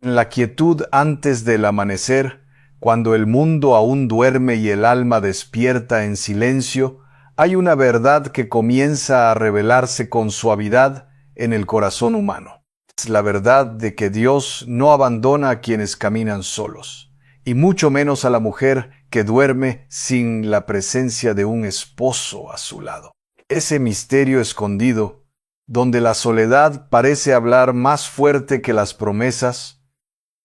En la quietud antes del amanecer, cuando el mundo aún duerme y el alma despierta en silencio, hay una verdad que comienza a revelarse con suavidad en el corazón humano. Es la verdad de que Dios no abandona a quienes caminan solos, y mucho menos a la mujer que duerme sin la presencia de un esposo a su lado. Ese misterio escondido, donde la soledad parece hablar más fuerte que las promesas,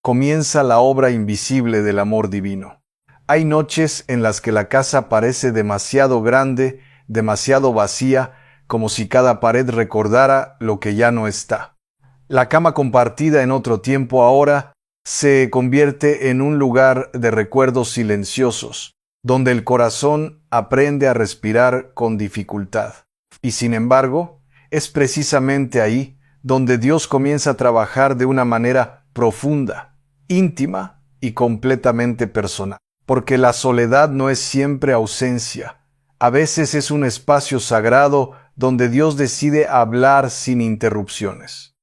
comienza la obra invisible del amor divino. Hay noches en las que la casa parece demasiado grande, demasiado vacía, como si cada pared recordara lo que ya no está. La cama compartida en otro tiempo ahora se convierte en un lugar de recuerdos silenciosos, donde el corazón aprende a respirar con dificultad. Y sin embargo, es precisamente ahí donde Dios comienza a trabajar de una manera profunda, íntima y completamente personal. Porque la soledad no es siempre ausencia. A veces es un espacio sagrado donde Dios decide hablar sin interrupciones.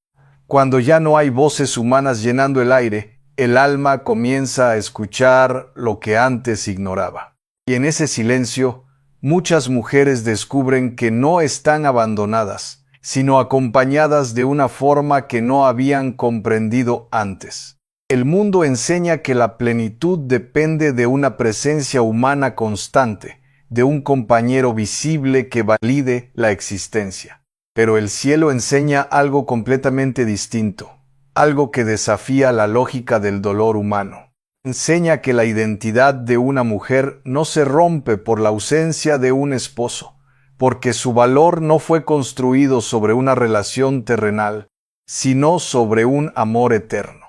Cuando ya no hay voces humanas llenando el aire, el alma comienza a escuchar lo que antes ignoraba. Y en ese silencio, muchas mujeres descubren que no están abandonadas, sino acompañadas de una forma que no habían comprendido antes. El mundo enseña que la plenitud depende de una presencia humana constante, de un compañero visible que valide la existencia. Pero el cielo enseña algo completamente distinto, algo que desafía la lógica del dolor humano. Enseña que la identidad de una mujer no se rompe por la ausencia de un esposo, porque su valor no fue construido sobre una relación terrenal, sino sobre un amor eterno.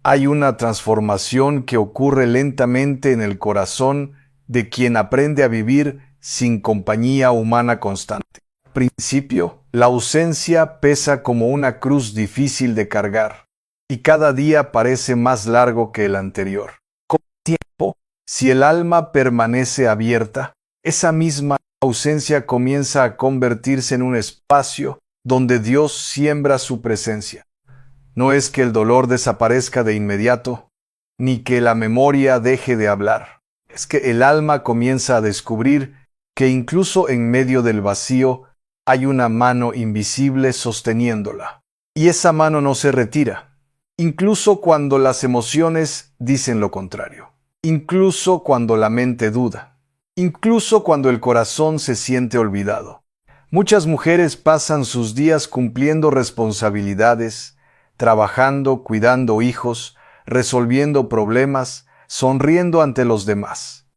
Hay una transformación que ocurre lentamente en el corazón de quien aprende a vivir sin compañía humana constante. Al principio, la ausencia pesa como una cruz difícil de cargar, y cada día parece más largo que el anterior. Con el tiempo, si el alma permanece abierta, esa misma ausencia comienza a convertirse en un espacio donde Dios siembra su presencia. No es que el dolor desaparezca de inmediato, ni que la memoria deje de hablar. Es que el alma comienza a descubrir que incluso en medio del vacío hay una mano invisible sosteniéndola. Y esa mano no se retira, incluso cuando las emociones dicen lo contrario, incluso cuando la mente duda, incluso cuando el corazón se siente olvidado. Muchas mujeres pasan sus días cumpliendo responsabilidades, trabajando, cuidando hijos, resolviendo problemas, sonriendo ante los demás.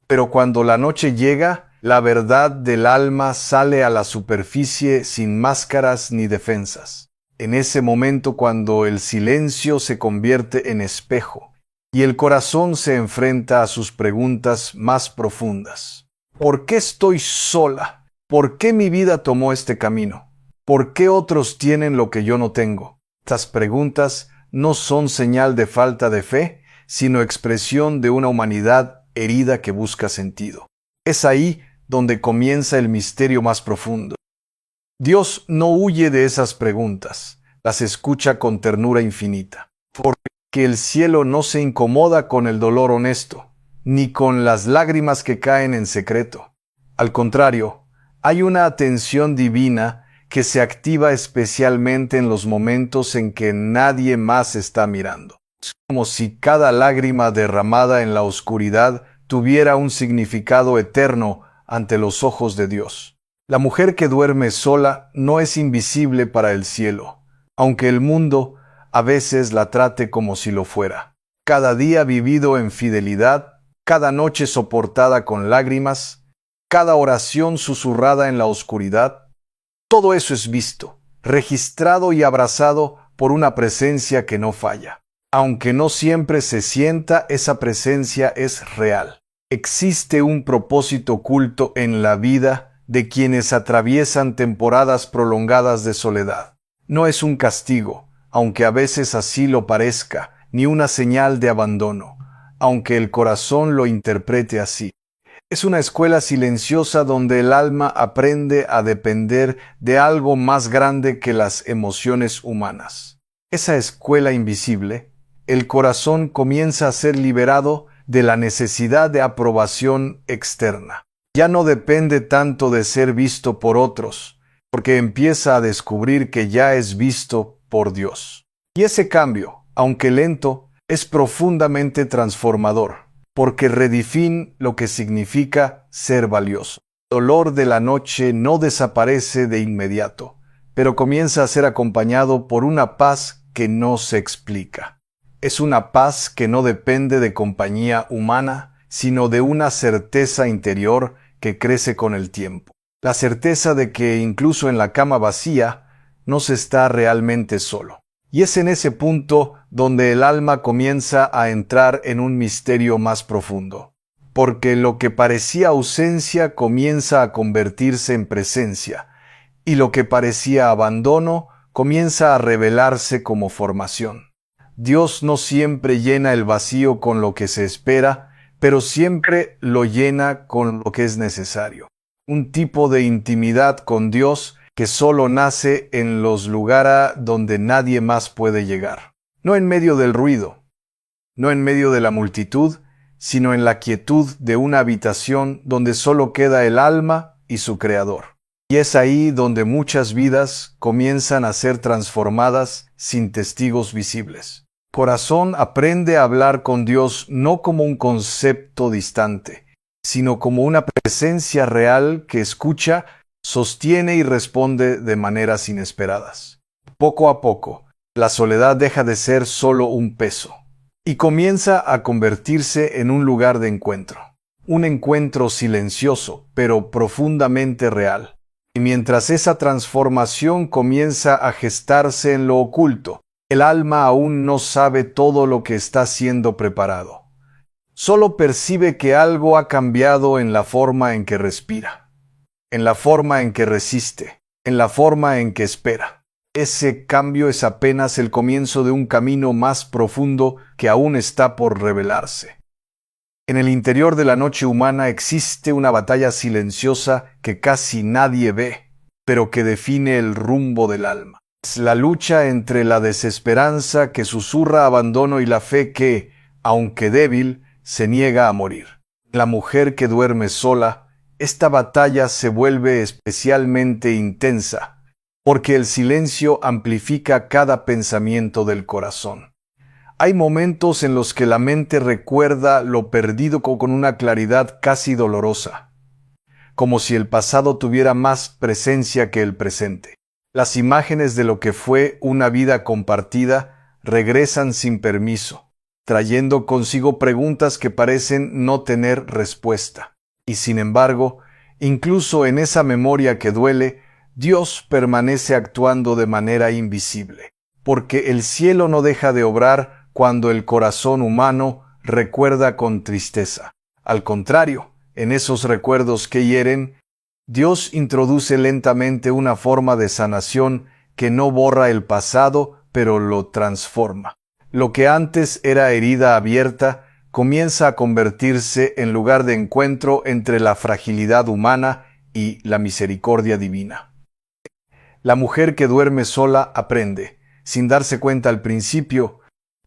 Pero cuando la noche llega, la verdad del alma sale a la superficie sin máscaras ni defensas. En ese momento cuando el silencio se convierte en espejo y el corazón se enfrenta a sus preguntas más profundas. ¿Por qué estoy sola? ¿Por qué mi vida tomó este camino? ¿Por qué otros tienen lo que yo no tengo? Estas preguntas no son señal de falta de fe, sino expresión de una humanidad herida que busca sentido. Es ahí donde comienza el misterio más profundo. Dios no huye de esas preguntas, las escucha con ternura infinita, porque el cielo no se incomoda con el dolor honesto, ni con las lágrimas que caen en secreto. Al contrario, hay una atención divina que se activa especialmente en los momentos en que nadie más está mirando. Es como si cada lágrima derramada en la oscuridad tuviera un significado eterno ante los ojos de Dios. La mujer que duerme sola no es invisible para el cielo, aunque el mundo a veces la trate como si lo fuera. Cada día vivido en fidelidad, cada noche soportada con lágrimas, cada oración susurrada en la oscuridad, todo eso es visto, registrado y abrazado por una presencia que no falla. Aunque no siempre se sienta, esa presencia es real. Existe un propósito oculto en la vida de quienes atraviesan temporadas prolongadas de soledad. No es un castigo, aunque a veces así lo parezca, ni una señal de abandono, aunque el corazón lo interprete así. Es una escuela silenciosa donde el alma aprende a depender de algo más grande que las emociones humanas. Esa escuela invisible el corazón comienza a ser liberado de la necesidad de aprobación externa. Ya no depende tanto de ser visto por otros, porque empieza a descubrir que ya es visto por Dios. Y ese cambio, aunque lento, es profundamente transformador, porque redefine lo que significa ser valioso. El dolor de la noche no desaparece de inmediato, pero comienza a ser acompañado por una paz que no se explica. Es una paz que no depende de compañía humana, sino de una certeza interior que crece con el tiempo. La certeza de que incluso en la cama vacía no se está realmente solo. Y es en ese punto donde el alma comienza a entrar en un misterio más profundo, porque lo que parecía ausencia comienza a convertirse en presencia, y lo que parecía abandono comienza a revelarse como formación. Dios no siempre llena el vacío con lo que se espera, pero siempre lo llena con lo que es necesario. Un tipo de intimidad con Dios que solo nace en los lugares donde nadie más puede llegar. No en medio del ruido, no en medio de la multitud, sino en la quietud de una habitación donde solo queda el alma y su Creador. Y es ahí donde muchas vidas comienzan a ser transformadas sin testigos visibles. Corazón aprende a hablar con Dios no como un concepto distante, sino como una presencia real que escucha, sostiene y responde de maneras inesperadas. Poco a poco, la soledad deja de ser solo un peso y comienza a convertirse en un lugar de encuentro. Un encuentro silencioso, pero profundamente real. Y mientras esa transformación comienza a gestarse en lo oculto, el alma aún no sabe todo lo que está siendo preparado. Solo percibe que algo ha cambiado en la forma en que respira, en la forma en que resiste, en la forma en que espera. Ese cambio es apenas el comienzo de un camino más profundo que aún está por revelarse. En el interior de la noche humana existe una batalla silenciosa que casi nadie ve, pero que define el rumbo del alma. Es la lucha entre la desesperanza que susurra abandono y la fe que, aunque débil, se niega a morir. La mujer que duerme sola, esta batalla se vuelve especialmente intensa, porque el silencio amplifica cada pensamiento del corazón. Hay momentos en los que la mente recuerda lo perdido con una claridad casi dolorosa, como si el pasado tuviera más presencia que el presente. Las imágenes de lo que fue una vida compartida regresan sin permiso, trayendo consigo preguntas que parecen no tener respuesta. Y sin embargo, incluso en esa memoria que duele, Dios permanece actuando de manera invisible, porque el cielo no deja de obrar cuando el corazón humano recuerda con tristeza. Al contrario, en esos recuerdos que hieren, Dios introduce lentamente una forma de sanación que no borra el pasado, pero lo transforma. Lo que antes era herida abierta comienza a convertirse en lugar de encuentro entre la fragilidad humana y la misericordia divina. La mujer que duerme sola aprende, sin darse cuenta al principio,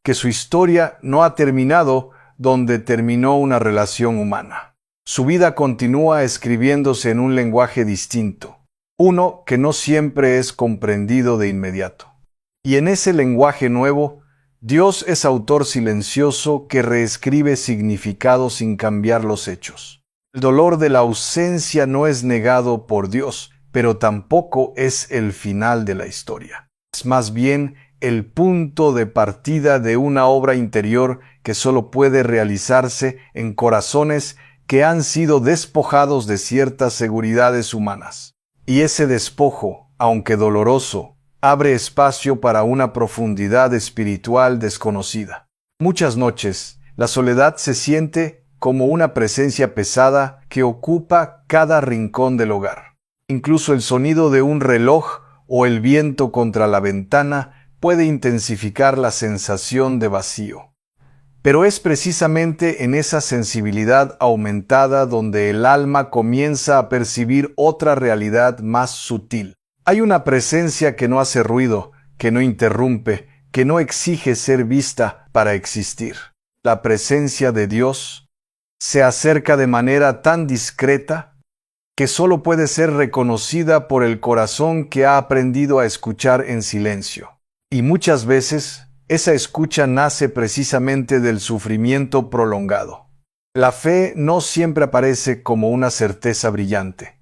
que su historia no ha terminado donde terminó una relación humana. Su vida continúa escribiéndose en un lenguaje distinto, uno que no siempre es comprendido de inmediato. Y en ese lenguaje nuevo, Dios es autor silencioso que reescribe significados sin cambiar los hechos. El dolor de la ausencia no es negado por Dios, pero tampoco es el final de la historia. Es más bien el punto de partida de una obra interior que solo puede realizarse en corazones que han sido despojados de ciertas seguridades humanas. Y ese despojo, aunque doloroso, abre espacio para una profundidad espiritual desconocida. Muchas noches, la soledad se siente como una presencia pesada que ocupa cada rincón del hogar. Incluso el sonido de un reloj o el viento contra la ventana puede intensificar la sensación de vacío. Pero es precisamente en esa sensibilidad aumentada donde el alma comienza a percibir otra realidad más sutil. Hay una presencia que no hace ruido, que no interrumpe, que no exige ser vista para existir. La presencia de Dios se acerca de manera tan discreta que solo puede ser reconocida por el corazón que ha aprendido a escuchar en silencio. Y muchas veces esa escucha nace precisamente del sufrimiento prolongado. La fe no siempre aparece como una certeza brillante,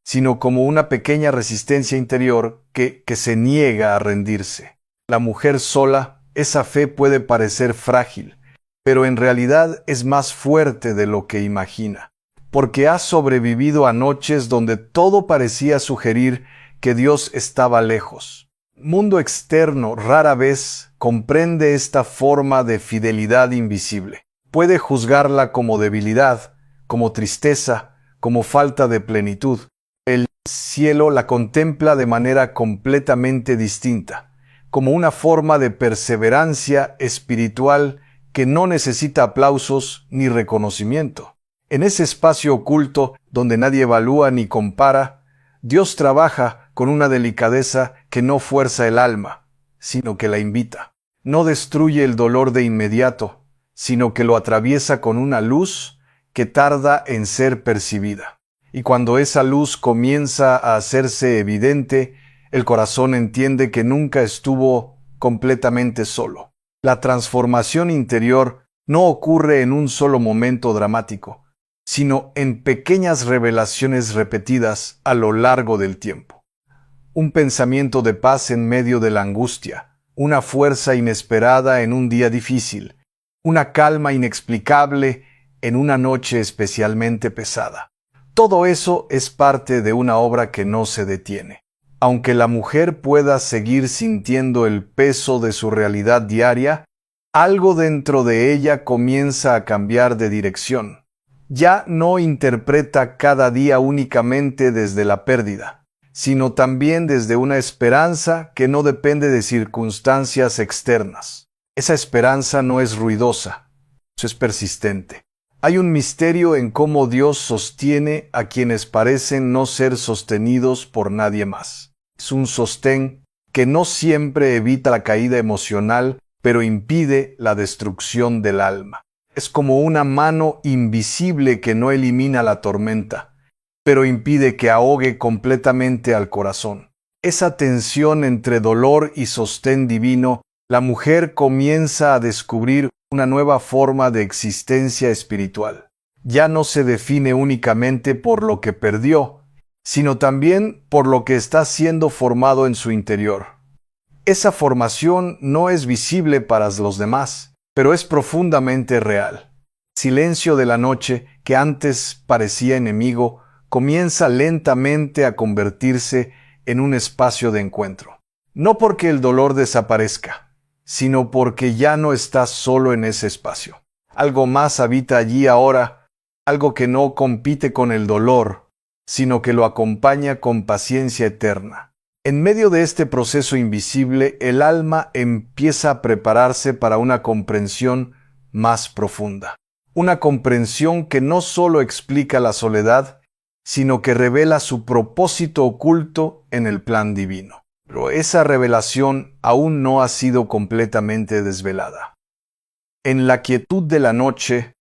sino como una pequeña resistencia interior que se niega a rendirse. La mujer sola, esa fe puede parecer frágil, pero en realidad es más fuerte de lo que imagina, porque ha sobrevivido a noches donde todo parecía sugerir que Dios estaba lejos. Mundo externo rara vez comprende esta forma de fidelidad invisible. Puede juzgarla como debilidad, como tristeza, como falta de plenitud. El cielo la contempla de manera completamente distinta, como una forma de perseverancia espiritual que no necesita aplausos ni reconocimiento. En ese espacio oculto donde nadie evalúa ni compara, Dios trabaja con una delicadeza que no fuerza el alma, sino que la invita. No destruye el dolor de inmediato, sino que lo atraviesa con una luz que tarda en ser percibida. Y cuando esa luz comienza a hacerse evidente, el corazón entiende que nunca estuvo completamente solo. La transformación interior no ocurre en un solo momento dramático, sino en pequeñas revelaciones repetidas a lo largo del tiempo. Un pensamiento de paz en medio de la angustia, una fuerza inesperada en un día difícil, una calma inexplicable en una noche especialmente pesada. Todo eso es parte de una obra que no se detiene. Aunque la mujer pueda seguir sintiendo el peso de su realidad diaria, algo dentro de ella comienza a cambiar de dirección. Ya no interpreta cada día únicamente desde la pérdida, sino también desde una esperanza que no depende de circunstancias externas. Esa esperanza no es ruidosa, es persistente. Hay un misterio en cómo Dios sostiene a quienes parecen no ser sostenidos por nadie más. Es un sostén que no siempre evita la caída emocional, pero impide la destrucción del alma. Es como una mano invisible que no elimina la tormenta, pero impide que ahogue completamente al corazón. Esa tensión entre dolor y sostén divino, la mujer comienza a descubrir una nueva forma de existencia espiritual. Ya no se define únicamente por lo que perdió, sino también por lo que está siendo formado en su interior. Esa formación no es visible para los demás, pero es profundamente real. El silencio de la noche, que antes parecía enemigo, comienza lentamente a convertirse en un espacio de encuentro. No porque el dolor desaparezca, sino porque ya no estás solo en ese espacio. Algo más habita allí ahora, algo que no compite con el dolor, sino que lo acompaña con paciencia eterna. En medio de este proceso invisible, el alma empieza a prepararse para una comprensión más profunda. Una comprensión que no solo explica la soledad, sino que revela su propósito oculto en el plan divino. Pero esa revelación aún no ha sido completamente desvelada. En la quietud de la noche,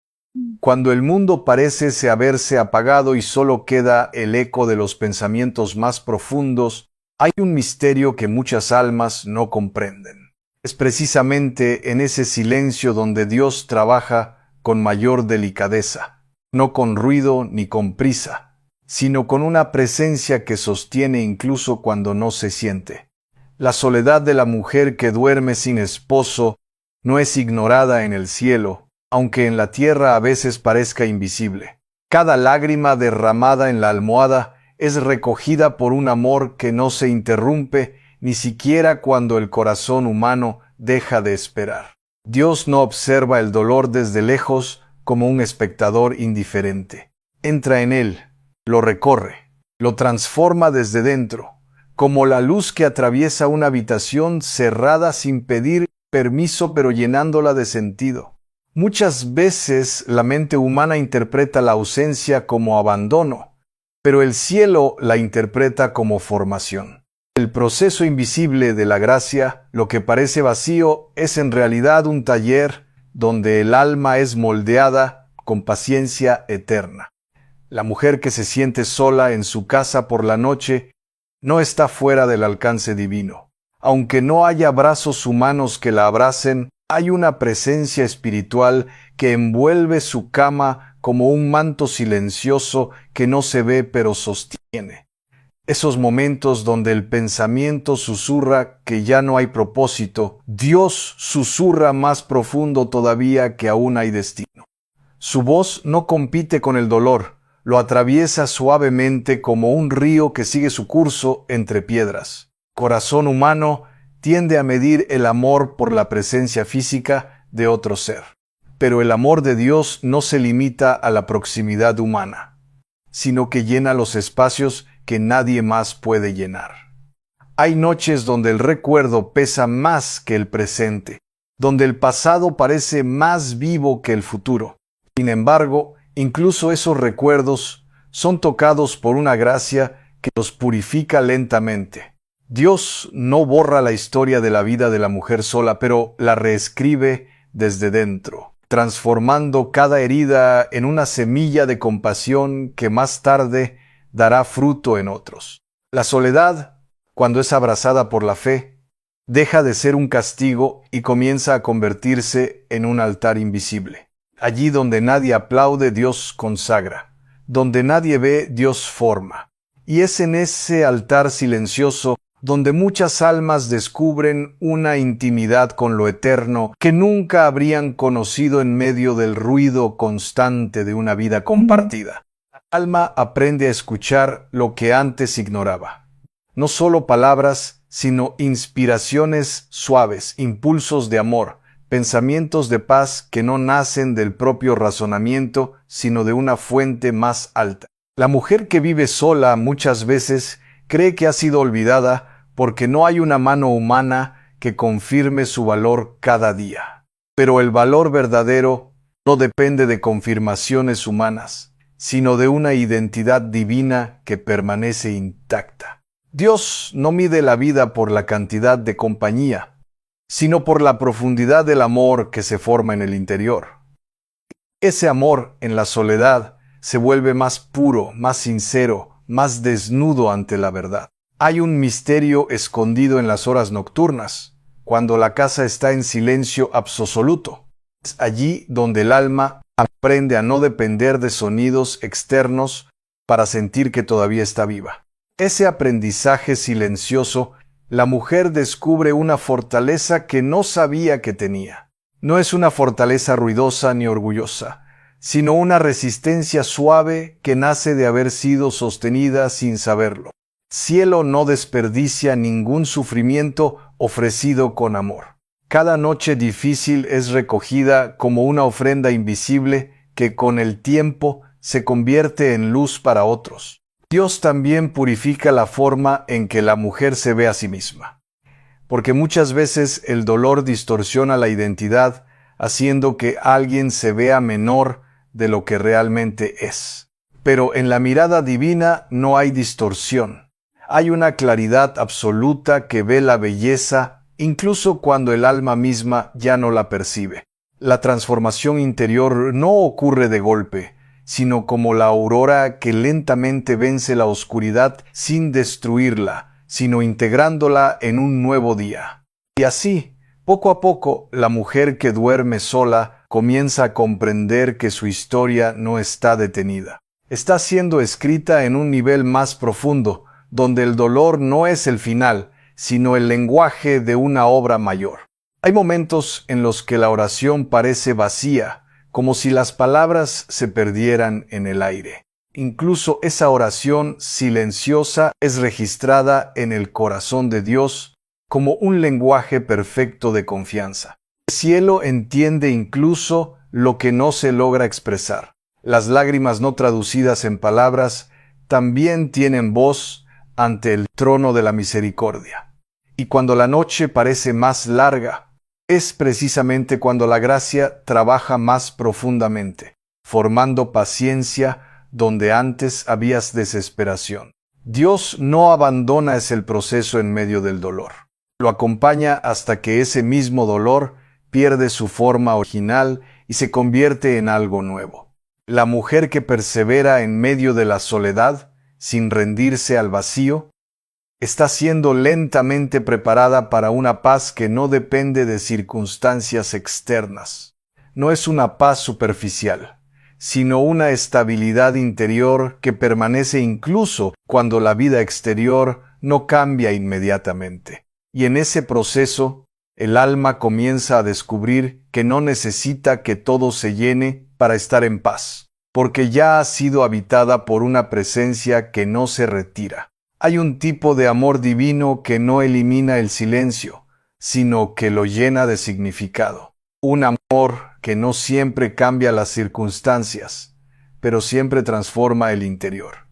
cuando el mundo parece haberse apagado y solo queda el eco de los pensamientos más profundos, hay un misterio que muchas almas no comprenden. Es precisamente en ese silencio donde Dios trabaja con mayor delicadeza, no con ruido ni con prisa, sino con una presencia que sostiene incluso cuando no se siente. La soledad de la mujer que duerme sin esposo no es ignorada en el cielo, aunque en la tierra a veces parezca invisible. Cada lágrima derramada en la almohada es recogida por un amor que no se interrumpe ni siquiera cuando el corazón humano deja de esperar. Dios no observa el dolor desde lejos como un espectador indiferente. Entra en él, lo recorre, lo transforma desde dentro, como la luz que atraviesa una habitación cerrada sin pedir permiso pero llenándola de sentido. Muchas veces la mente humana interpreta la ausencia como abandono, pero el cielo la interpreta como formación. El proceso invisible de la gracia, lo que parece vacío, es en realidad un taller donde el alma es moldeada con paciencia eterna. La mujer que se siente sola en su casa por la noche no está fuera del alcance divino. Aunque no haya brazos humanos que la abracen, hay una presencia espiritual que envuelve su cama como un manto silencioso que no se ve pero sostiene. Esos momentos donde el pensamiento susurra que ya no hay propósito, Dios susurra más profundo todavía que aún hay destino. Su voz no compite con el dolor, lo atraviesa suavemente como un río que sigue su curso entre piedras. Corazón humano tiende a medir el amor por la presencia física de otro ser. Pero el amor de Dios no se limita a la proximidad humana, sino que llena los espacios que nadie más puede llenar. Hay noches donde el recuerdo pesa más que el presente, donde el pasado parece más vivo que el futuro. Sin embargo, incluso esos recuerdos son tocados por una gracia que los purifica lentamente. Dios no borra la historia de la vida de la mujer sola, pero la reescribe desde dentro, transformando cada herida en una semilla de compasión que más tarde dará fruto en otros. La soledad, cuando es abrazada por la fe, deja de ser un castigo y comienza a convertirse en un altar invisible. Allí donde nadie aplaude, Dios consagra. Donde nadie ve, Dios forma. Y es en ese altar silencioso donde muchas almas descubren una intimidad con lo eterno que nunca habrían conocido en medio del ruido constante de una vida compartida. El alma aprende a escuchar lo que antes ignoraba. No solo palabras, sino inspiraciones suaves, impulsos de amor, pensamientos de paz que no nacen del propio razonamiento, sino de una fuente más alta. La mujer que vive sola muchas veces cree que ha sido olvidada porque no hay una mano humana que confirme su valor cada día. Pero el valor verdadero no depende de confirmaciones humanas, sino de una identidad divina que permanece intacta. Dios no mide la vida por la cantidad de compañía, sino por la profundidad del amor que se forma en el interior. Ese amor en la soledad se vuelve más puro, más sincero, más desnudo ante la verdad. Hay un misterio escondido en las horas nocturnas, cuando la casa está en silencio absoluto. Es allí donde el alma aprende a no depender de sonidos externos para sentir que todavía está viva. Ese aprendizaje silencioso, la mujer descubre una fortaleza que no sabía que tenía. No es una fortaleza ruidosa ni orgullosa, sino una resistencia suave que nace de haber sido sostenida sin saberlo. Cielo no desperdicia ningún sufrimiento ofrecido con amor. Cada noche difícil es recogida como una ofrenda invisible que con el tiempo se convierte en luz para otros. Dios también purifica la forma en que la mujer se ve a sí misma, porque muchas veces el dolor distorsiona la identidad, haciendo que alguien se vea menor de lo que realmente es. Pero en la mirada divina no hay distorsión. Hay una claridad absoluta que ve la belleza incluso cuando el alma misma ya no la percibe. La transformación interior no ocurre de golpe, sino como la aurora que lentamente vence la oscuridad sin destruirla, sino integrándola en un nuevo día. Y así, poco a poco, la mujer que duerme sola comienza a comprender que su historia no está detenida. Está siendo escrita en un nivel más profundo, donde el dolor no es el final, sino el lenguaje de una obra mayor. Hay momentos en los que la oración parece vacía, como si las palabras se perdieran en el aire. Incluso esa oración silenciosa es registrada en el corazón de Dios como un lenguaje perfecto de confianza. El cielo entiende incluso lo que no se logra expresar. Las lágrimas no traducidas en palabras también tienen voz ante el trono de la misericordia. Y cuando la noche parece más larga, es precisamente cuando la gracia trabaja más profundamente, formando paciencia donde antes habías desesperación. Dios no abandona ese proceso en medio del dolor. Lo acompaña hasta que ese mismo dolor pierde su forma original y se convierte en algo nuevo. La mujer que persevera en medio de la soledad, sin rendirse al vacío, está siendo lentamente preparada para una paz que no depende de circunstancias externas. No es una paz superficial, sino una estabilidad interior que permanece incluso cuando la vida exterior no cambia inmediatamente. Y en ese proceso, el alma comienza a descubrir que no necesita que todo se llene para estar en paz, porque ya ha sido habitada por una presencia que no se retira. Hay un tipo de amor divino que no elimina el silencio, sino que lo llena de significado. Un amor que no siempre cambia las circunstancias, pero siempre transforma el interior.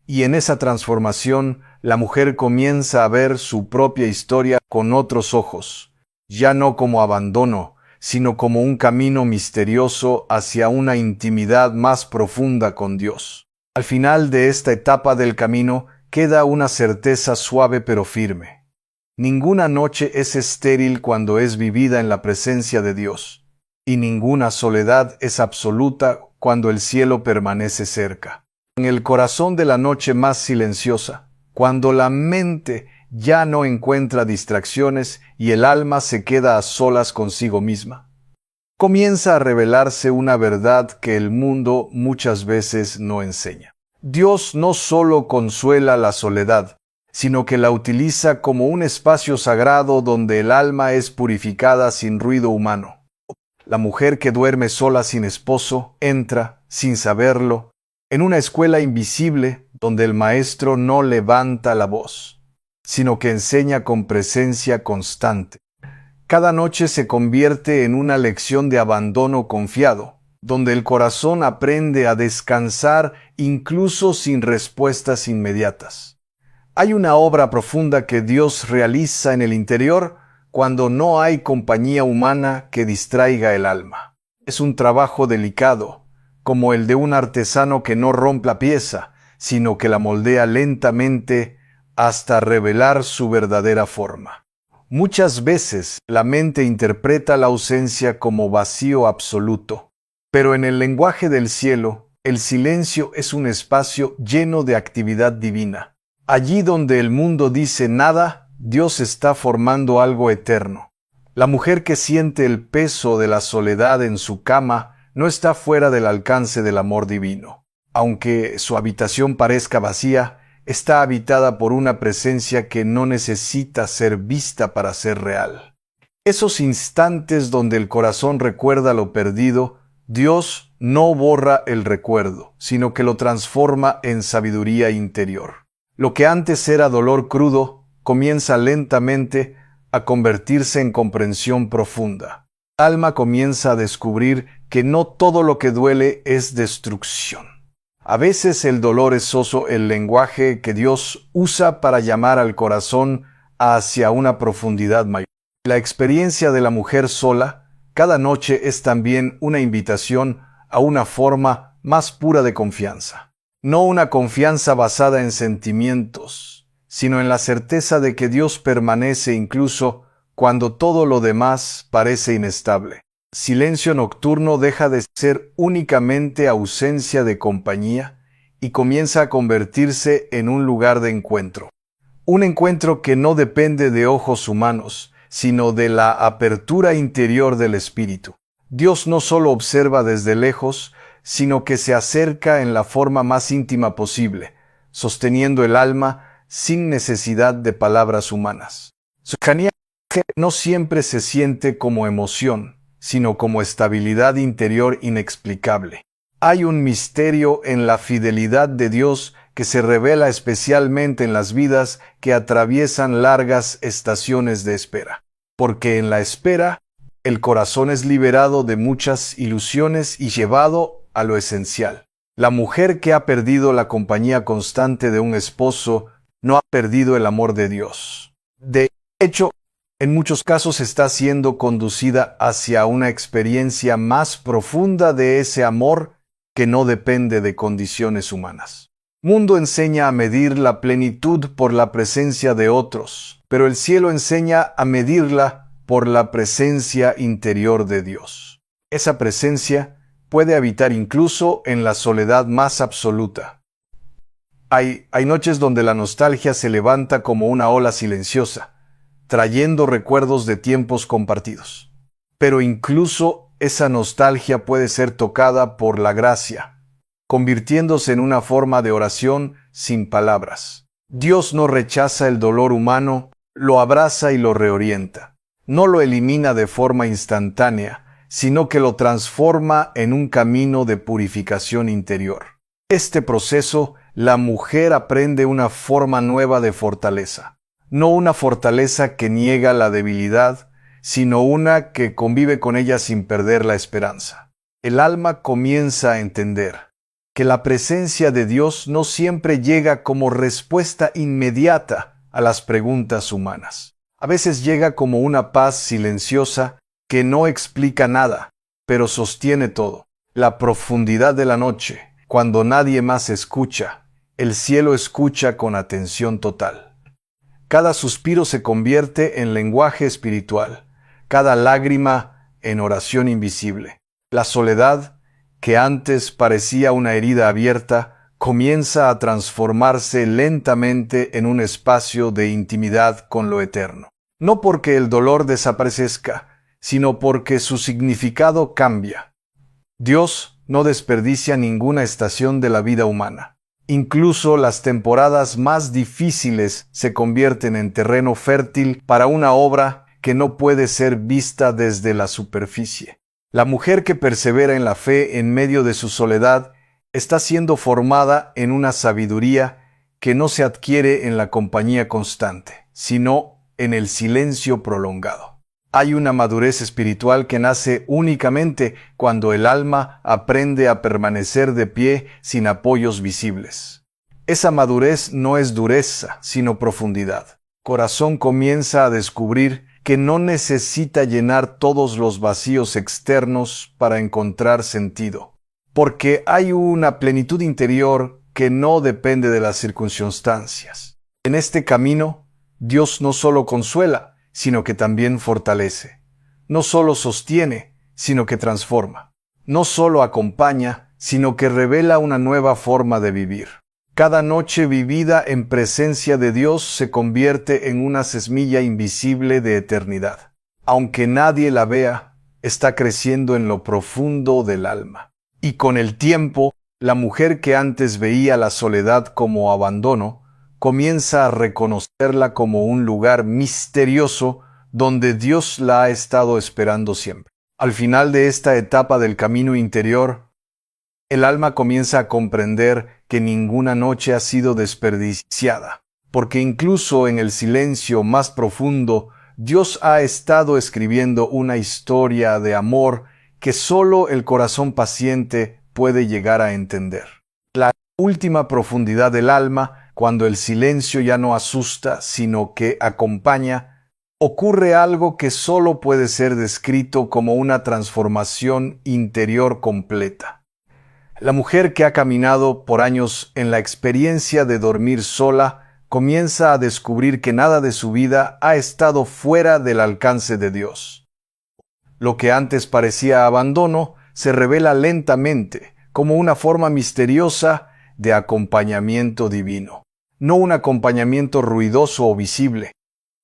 Y en esa transformación, la mujer comienza a ver su propia historia con otros ojos, ya no como abandono, sino como un camino misterioso hacia una intimidad más profunda con Dios. Al final de esta etapa del camino, queda una certeza suave pero firme. Ninguna noche es estéril cuando es vivida en la presencia de Dios, y ninguna soledad es absoluta cuando el cielo permanece cerca. En el corazón de la noche más silenciosa, cuando la mente ya no encuentra distracciones y el alma se queda a solas consigo misma, comienza a revelarse una verdad que el mundo muchas veces no enseña. Dios no solo consuela la soledad, sino que la utiliza como un espacio sagrado donde el alma es purificada sin ruido humano. La mujer que duerme sola sin esposo entra, sin saberlo, en una escuela invisible donde el maestro no levanta la voz, sino que enseña con presencia constante. Cada noche se convierte en una lección de abandono confiado, donde el corazón aprende a descansar incluso sin respuestas inmediatas. Hay una obra profunda que Dios realiza en el interior cuando no hay compañía humana que distraiga el alma. Es un trabajo delicado, como el de un artesano que no rompe la pieza, sino que la moldea lentamente hasta revelar su verdadera forma. Muchas veces la mente interpreta la ausencia como vacío absoluto, pero en el lenguaje del cielo, el silencio es un espacio lleno de actividad divina. Allí donde el mundo dice nada, Dios está formando algo eterno. La mujer que siente el peso de la soledad en su cama no está fuera del alcance del amor divino. Aunque su habitación parezca vacía, está habitada por una presencia que no necesita ser vista para ser real. Esos instantes donde el corazón recuerda lo perdido, Dios no borra el recuerdo, sino que lo transforma en sabiduría interior. Lo que antes era dolor crudo, comienza lentamente a convertirse en comprensión profunda. El alma comienza a descubrir que no todo lo que duele es destrucción. A veces el dolor es solo el lenguaje que Dios usa para llamar al corazón hacia una profundidad mayor. La experiencia de la mujer sola cada noche es también una invitación a una forma más pura de confianza. No una confianza basada en sentimientos, sino en la certeza de que Dios permanece incluso cuando todo lo demás parece inestable. Silencio nocturno deja de ser únicamente ausencia de compañía y comienza a convertirse en un lugar de encuentro. Un encuentro que no depende de ojos humanos, sino de la apertura interior del espíritu. Dios no solo observa desde lejos, sino que se acerca en la forma más íntima posible, sosteniendo el alma sin necesidad de palabras humanas. Su cercanía no siempre se siente como emoción, sino como estabilidad interior inexplicable. Hay un misterio en la fidelidad de Dios que se revela especialmente en las vidas que atraviesan largas estaciones de espera. Porque en la espera, el corazón es liberado de muchas ilusiones y llevado a lo esencial. La mujer que ha perdido la compañía constante de un esposo no ha perdido el amor de Dios. De hecho, en muchos casos está siendo conducida hacia una experiencia más profunda de ese amor que no depende de condiciones humanas. Mundo enseña a medir la plenitud por la presencia de otros, pero el cielo enseña a medirla por la presencia interior de Dios. Esa presencia puede habitar incluso en la soledad más absoluta. Hay noches donde la nostalgia se levanta como una ola silenciosa, trayendo recuerdos de tiempos compartidos. Pero incluso esa nostalgia puede ser tocada por la gracia, convirtiéndose en una forma de oración sin palabras. Dios no rechaza el dolor humano, lo abraza y lo reorienta. No lo elimina de forma instantánea, sino que lo transforma en un camino de purificación interior. Este proceso, la mujer aprende una forma nueva de fortaleza. No una fortaleza que niega la debilidad, sino una que convive con ella sin perder la esperanza. El alma comienza a entender que la presencia de Dios no siempre llega como respuesta inmediata a las preguntas humanas. A veces llega como una paz silenciosa que no explica nada, pero sostiene todo. La profundidad de la noche, cuando nadie más escucha, el cielo escucha con atención total. Cada suspiro se convierte en lenguaje espiritual, cada lágrima en oración invisible. La soledad, que antes parecía una herida abierta, comienza a transformarse lentamente en un espacio de intimidad con lo eterno. No porque el dolor desaparezca, sino porque su significado cambia. Dios no desperdicia ninguna estación de la vida humana. Incluso las temporadas más difíciles se convierten en terreno fértil para una obra que no puede ser vista desde la superficie. La mujer que persevera en la fe en medio de su soledad está siendo formada en una sabiduría que no se adquiere en la compañía constante, sino en el silencio prolongado. Hay una madurez espiritual que nace únicamente cuando el alma aprende a permanecer de pie sin apoyos visibles. Esa madurez no es dureza, sino profundidad. Corazón comienza a descubrir que no necesita llenar todos los vacíos externos para encontrar sentido, porque hay una plenitud interior que no depende de las circunstancias. En este camino, Dios no solo consuela, sino que también fortalece. No solo sostiene, sino que transforma. No solo acompaña, sino que revela una nueva forma de vivir. Cada noche vivida en presencia de Dios se convierte en una semilla invisible de eternidad. Aunque nadie la vea, está creciendo en lo profundo del alma. Y con el tiempo, la mujer que antes veía la soledad como abandono, comienza a reconocerla como un lugar misterioso donde Dios la ha estado esperando siempre. Al final de esta etapa del camino interior, el alma comienza a comprender que ninguna noche ha sido desperdiciada, porque incluso en el silencio más profundo, Dios ha estado escribiendo una historia de amor que solo el corazón paciente puede llegar a entender. La última profundidad del alma, cuando el silencio ya no asusta, sino que acompaña, ocurre algo que solo puede ser descrito como una transformación interior completa. La mujer que ha caminado por años en la experiencia de dormir sola comienza a descubrir que nada de su vida ha estado fuera del alcance de Dios. Lo que antes parecía abandono se revela lentamente como una forma misteriosa de acompañamiento divino. No un acompañamiento ruidoso o visible,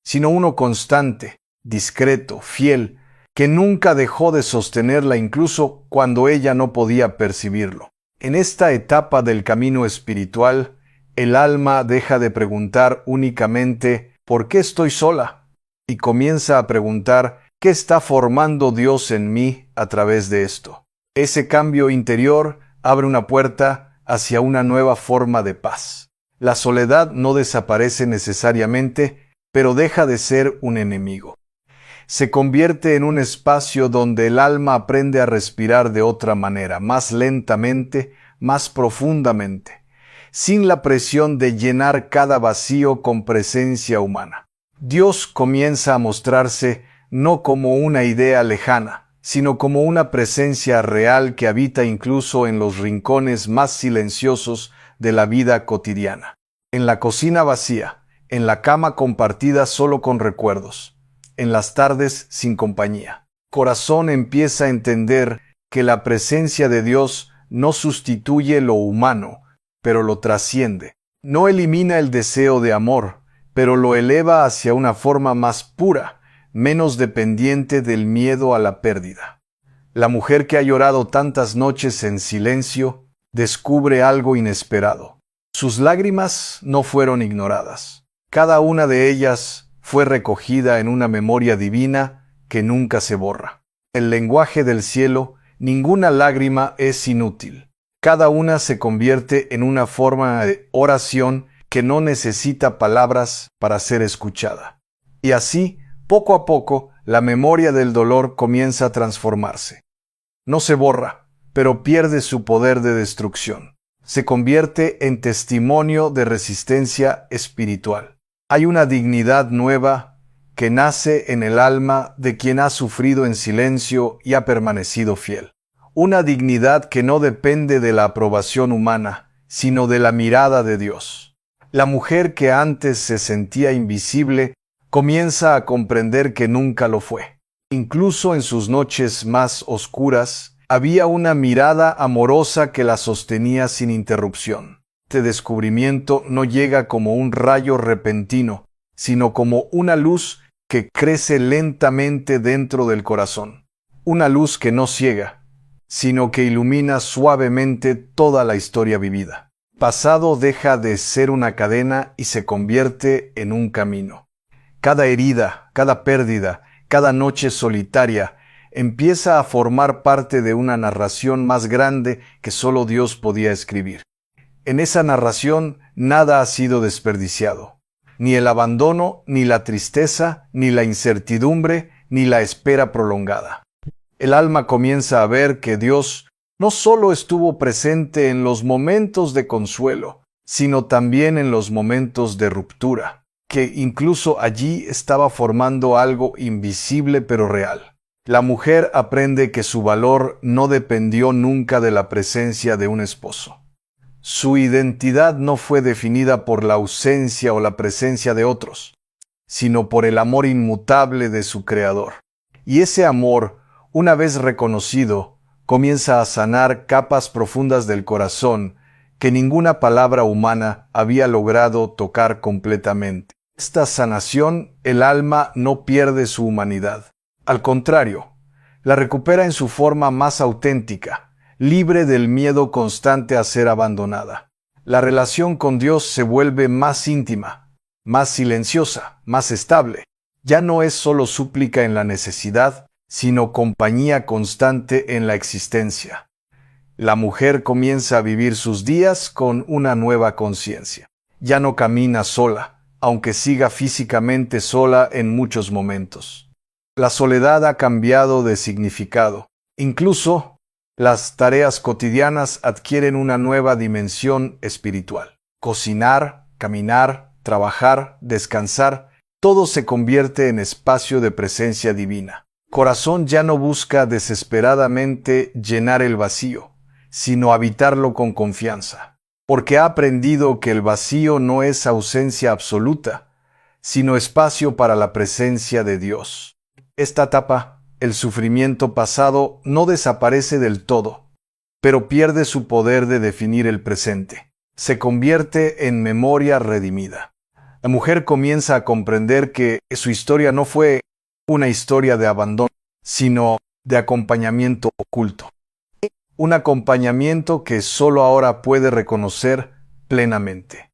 sino uno constante, discreto, fiel, que nunca dejó de sostenerla incluso cuando ella no podía percibirlo. En esta etapa del camino espiritual, el alma deja de preguntar únicamente ¿por qué estoy sola? Y comienza a preguntar ¿qué está formando Dios en mí a través de esto? Ese cambio interior abre una puerta hacia una nueva forma de paz. La soledad no desaparece necesariamente, pero deja de ser un enemigo. Se convierte en un espacio donde el alma aprende a respirar de otra manera, más lentamente, más profundamente, sin la presión de llenar cada vacío con presencia humana. Dios comienza a mostrarse no como una idea lejana, sino como una presencia real que habita incluso en los rincones más silenciosos de la vida cotidiana. En la cocina vacía, en la cama compartida solo con recuerdos, en las tardes sin compañía. Corazón empieza a entender que la presencia de Dios no sustituye lo humano, pero lo trasciende. No elimina el deseo de amor, pero lo eleva hacia una forma más pura, menos dependiente del miedo a la pérdida. La mujer que ha llorado tantas noches en silencio descubre algo inesperado. Sus lágrimas no fueron ignoradas. Cada una de ellas fue recogida en una memoria divina que nunca se borra. El lenguaje del cielo, ninguna lágrima es inútil. Cada una se convierte en una forma de oración que no necesita palabras para ser escuchada. Y así, poco a poco, la memoria del dolor comienza a transformarse. No se borra, pero pierde su poder de destrucción. Se convierte en testimonio de resistencia espiritual. Hay una dignidad nueva que nace en el alma de quien ha sufrido en silencio y ha permanecido fiel. Una dignidad que no depende de la aprobación humana, sino de la mirada de Dios. La mujer que antes se sentía invisible comienza a comprender que nunca lo fue. Incluso en sus noches más oscuras, había una mirada amorosa que la sostenía sin interrupción. Este descubrimiento no llega como un rayo repentino, sino como una luz que crece lentamente dentro del corazón. Una luz que no ciega, sino que ilumina suavemente toda la historia vivida. Pasado deja de ser una cadena y se convierte en un camino. Cada herida, cada pérdida, cada noche solitaria empieza a formar parte de una narración más grande que solo Dios podía escribir. En esa narración nada ha sido desperdiciado. Ni el abandono, ni la tristeza, ni la incertidumbre, ni la espera prolongada. El alma comienza a ver que Dios no solo estuvo presente en los momentos de consuelo, sino también en los momentos de ruptura, que incluso allí estaba formando algo invisible pero real. La mujer aprende que su valor no dependió nunca de la presencia de un esposo. Su identidad no fue definida por la ausencia o la presencia de otros, sino por el amor inmutable de su Creador. Y ese amor, una vez reconocido, comienza a sanar capas profundas del corazón que ninguna palabra humana había logrado tocar completamente. Esta sanación, el alma no pierde su humanidad. Al contrario, la recupera en su forma más auténtica, libre del miedo constante a ser abandonada. La relación con Dios se vuelve más íntima, más silenciosa, más estable. Ya no es solo súplica en la necesidad, sino compañía constante en la existencia. La mujer comienza a vivir sus días con una nueva conciencia. Ya no camina sola, aunque siga físicamente sola en muchos momentos. La soledad ha cambiado de significado. Incluso, las tareas cotidianas adquieren una nueva dimensión espiritual. Cocinar, caminar, trabajar, descansar, todo se convierte en espacio de presencia divina. Corazón ya no busca desesperadamente llenar el vacío, sino habitarlo con confianza, porque ha aprendido que el vacío no es ausencia absoluta, sino espacio para la presencia de Dios. Esta etapa, el sufrimiento pasado, no desaparece del todo, pero pierde su poder de definir el presente. Se convierte en memoria redimida. La mujer comienza a comprender que su historia no fue una historia de abandono, sino de acompañamiento oculto. Un acompañamiento que solo ahora puede reconocer plenamente.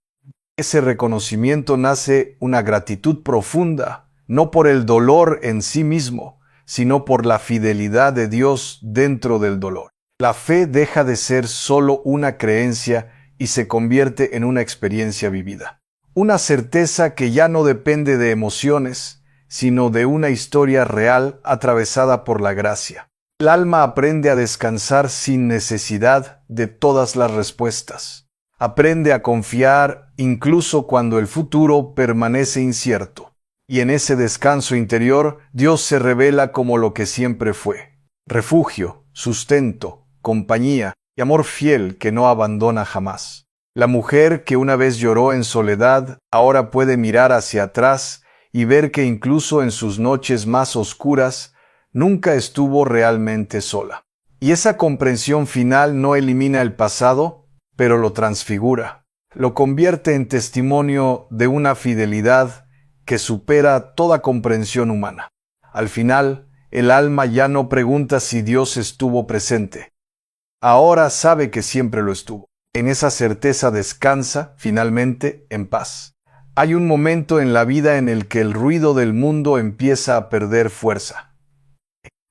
Ese reconocimiento nace una gratitud profunda, no por el dolor en sí mismo, sino por la fidelidad de Dios dentro del dolor. La fe deja de ser solo una creencia y se convierte en una experiencia vivida. Una certeza que ya no depende de emociones, sino de una historia real atravesada por la gracia. El alma aprende a descansar sin necesidad de todas las respuestas. Aprende a confiar incluso cuando el futuro permanece incierto. Y en ese descanso interior, Dios se revela como lo que siempre fue: refugio, sustento, compañía y amor fiel que no abandona jamás. La mujer que una vez lloró en soledad, ahora puede mirar hacia atrás y ver que incluso en sus noches más oscuras, nunca estuvo realmente sola. Y esa comprensión final no elimina el pasado, pero lo transfigura. Lo convierte en testimonio de una fidelidad que supera toda comprensión humana. Al final, el alma ya no pregunta si Dios estuvo presente. Ahora sabe que siempre lo estuvo. En esa certeza descansa, finalmente, en paz. Hay un momento en la vida en el que el ruido del mundo empieza a perder fuerza.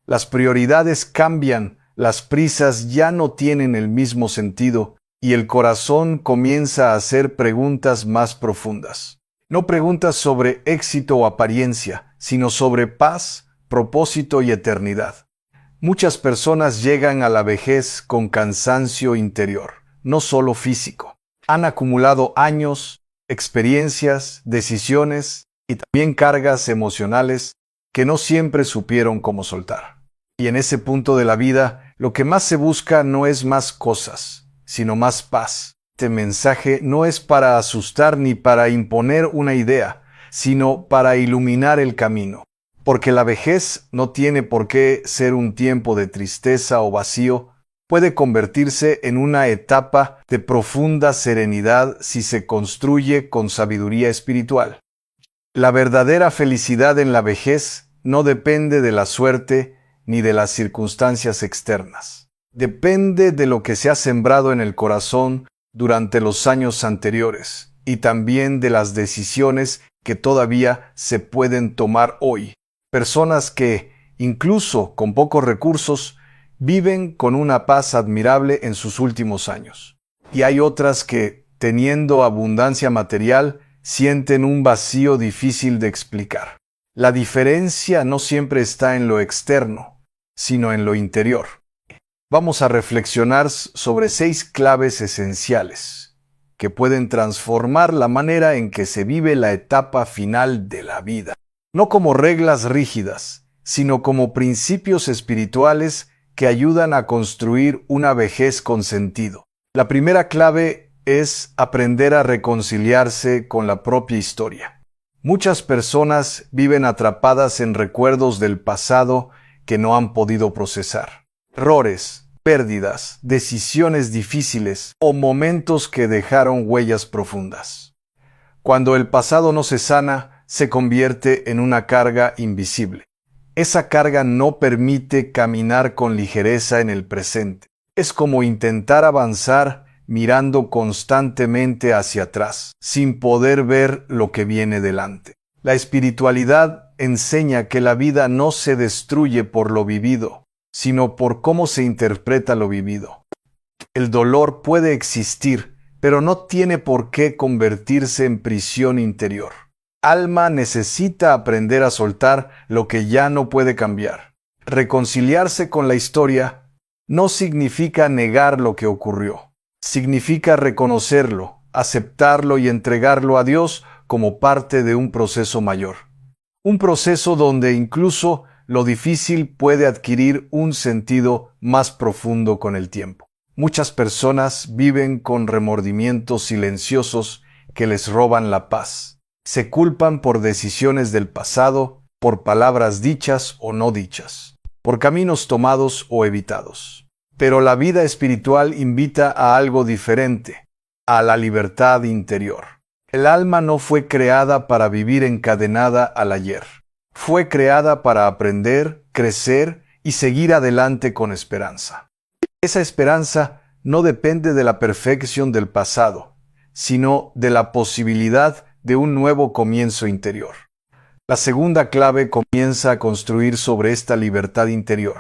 Las prioridades cambian, las prisas ya no tienen el mismo sentido, y el corazón comienza a hacer preguntas más profundas. No preguntas sobre éxito o apariencia, sino sobre paz, propósito y eternidad. Muchas personas llegan a la vejez con cansancio interior, no solo físico. Han acumulado años, experiencias, decisiones y también cargas emocionales que no siempre supieron cómo soltar. Y en ese punto de la vida, lo que más se busca no es más cosas, sino más paz. Este mensaje no es para asustar ni para imponer una idea, sino para iluminar el camino. Porque la vejez no tiene por qué ser un tiempo de tristeza o vacío, puede convertirse en una etapa de profunda serenidad si se construye con sabiduría espiritual. La verdadera felicidad en la vejez no depende de la suerte ni de las circunstancias externas. Depende de lo que se ha sembrado en el corazón durante los años anteriores y también de las decisiones que todavía se pueden tomar hoy. Personas que, incluso con pocos recursos, viven con una paz admirable en sus últimos años. Y hay otras que, teniendo abundancia material, sienten un vacío difícil de explicar. La diferencia no siempre está en lo externo, sino en lo interior. Vamos a reflexionar sobre 6 claves esenciales que pueden transformar la manera en que se vive la etapa final de la vida. No como reglas rígidas, sino como principios espirituales que ayudan a construir una vejez con sentido. La primera clave es aprender a reconciliarse con la propia historia. Muchas personas viven atrapadas en recuerdos del pasado que no han podido procesar. Errores, pérdidas, decisiones difíciles o momentos que dejaron huellas profundas. Cuando el pasado no se sana, se convierte en una carga invisible. Esa carga no permite caminar con ligereza en el presente. Es como intentar avanzar mirando constantemente hacia atrás, sin poder ver lo que viene delante. La espiritualidad enseña que la vida no se destruye por lo vivido, sino por cómo se interpreta lo vivido. El dolor puede existir, pero no tiene por qué convertirse en prisión interior. Alma necesita aprender a soltar lo que ya no puede cambiar. Reconciliarse con la historia no significa negar lo que ocurrió. Significa reconocerlo, aceptarlo y entregarlo a Dios como parte de un proceso mayor. Un proceso donde incluso lo difícil puede adquirir un sentido más profundo con el tiempo. Muchas personas viven con remordimientos silenciosos que les roban la paz. Se culpan por decisiones del pasado, por palabras dichas o no dichas, por caminos tomados o evitados. Pero la vida espiritual invita a algo diferente, a la libertad interior. El alma no fue creada para vivir encadenada al ayer. Fue creada para aprender, crecer y seguir adelante con esperanza. Esa esperanza no depende de la perfección del pasado, sino de la posibilidad de un nuevo comienzo interior. La segunda clave comienza a construir sobre esta libertad interior.